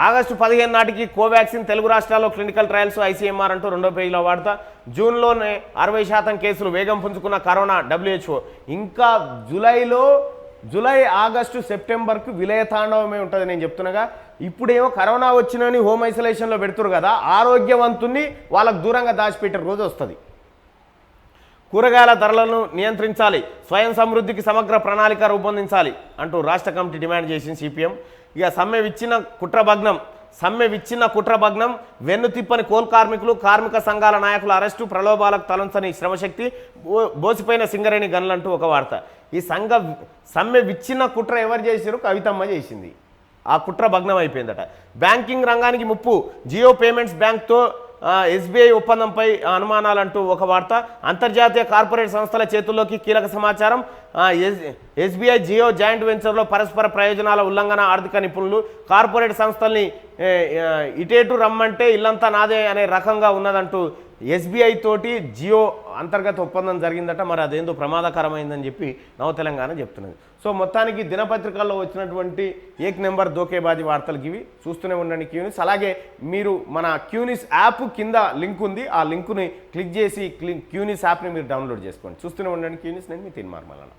ఆగస్టు 15 నాటికి కోవాక్సిన్ తెలుగు రాష్ట్రాల్లో క్లినికల్ ట్రయల్స్, ICMR అంటూ 2వ పేజీలో వార్త. జూన్లోనే 60% కేసులు, వేగం పుంజుకున్న కరోనా, WHO. ఇంకా జూలై, ఆగస్టు, సెప్టెంబర్కు విలయతాండవమే ఉంటుంది నేను చెప్తున్నాగా. ఇప్పుడేమో కరోనా వచ్చినని హోమ్ ఐసోలేషన్లో పెడుతురు కదా, ఆరోగ్యవంతుని వాళ్ళకు దూరంగా దాచిపెట్టే రోజు వస్తుంది. కూరగాయల ధరలను నియంత్రించాలి, స్వయం సమృద్ధికి సమగ్ర ప్రణాళిక రూపొందించాలి అంటూ రాష్ట్ర కమిటీ డిమాండ్ చేసింది CPM. ఇక సమ్మె విచ్చిన కుట్రభగ్నం, వెన్ను తిప్పని కోల్ కార్మికులు, కార్మిక సంఘాల నాయకుల అరెస్టు, ప్రలోభాలకు తలంచని శ్రమశక్తి, బోసిపోయిన సింగరేణి గనులంటూ ఒక వార్త. ఈ సమ్మె విచ్చిన కుట్ర ఎవరు చేశారు? కవితమ్మ చేసింది. ఆ కుట్ర భగ్నం అయిపోయిందట. బ్యాంకింగ్ రంగానికి ముప్పు, జియో పేమెంట్స్ బ్యాంక్తో SBI ఒప్పందంపై అనుమానాలంటూ ఒక వార్త. అంతర్జాతీయ కార్పొరేట్ సంస్థల చేతుల్లోకి కీలక సమాచారం. SBI జియో జాయింట్ వెంచర్లో పరస్పర ప్రయోజనాల ఉల్లంఘన, ఆర్థిక నిపుణులు కార్పొరేట్ సంస్థల్ని ఇటేటు రమ్మంటే ఇల్లంతా నాదే అనే రకంగా ఉన్నదంటూ SBI తోటి జియో అంతర్గత ఒప్పందం జరిగిందట. మరి అదేందో ప్రమాదకరమైందని చెప్పి నవ తెలంగాణ చెప్తున్నది. సో మొత్తానికి దినపత్రికల్లో వచ్చినటువంటి ఏక్ నెంబర్ దోకేబాజీ వార్తలకి ఇవి. చూస్తూనే ఉండండి క్యూనిస్. అలాగే మీరు మన క్యూనిస్ యాప్ కింద లింక్ ఉంది, ఆ లింకుని క్లిక్ చేసి క్యూనిస్ యాప్ని మీరు డౌన్లోడ్ చేసుకోండి. చూస్తూనే ఉండండి క్యూనిస్. నేను మీ తిన్మార్మలన.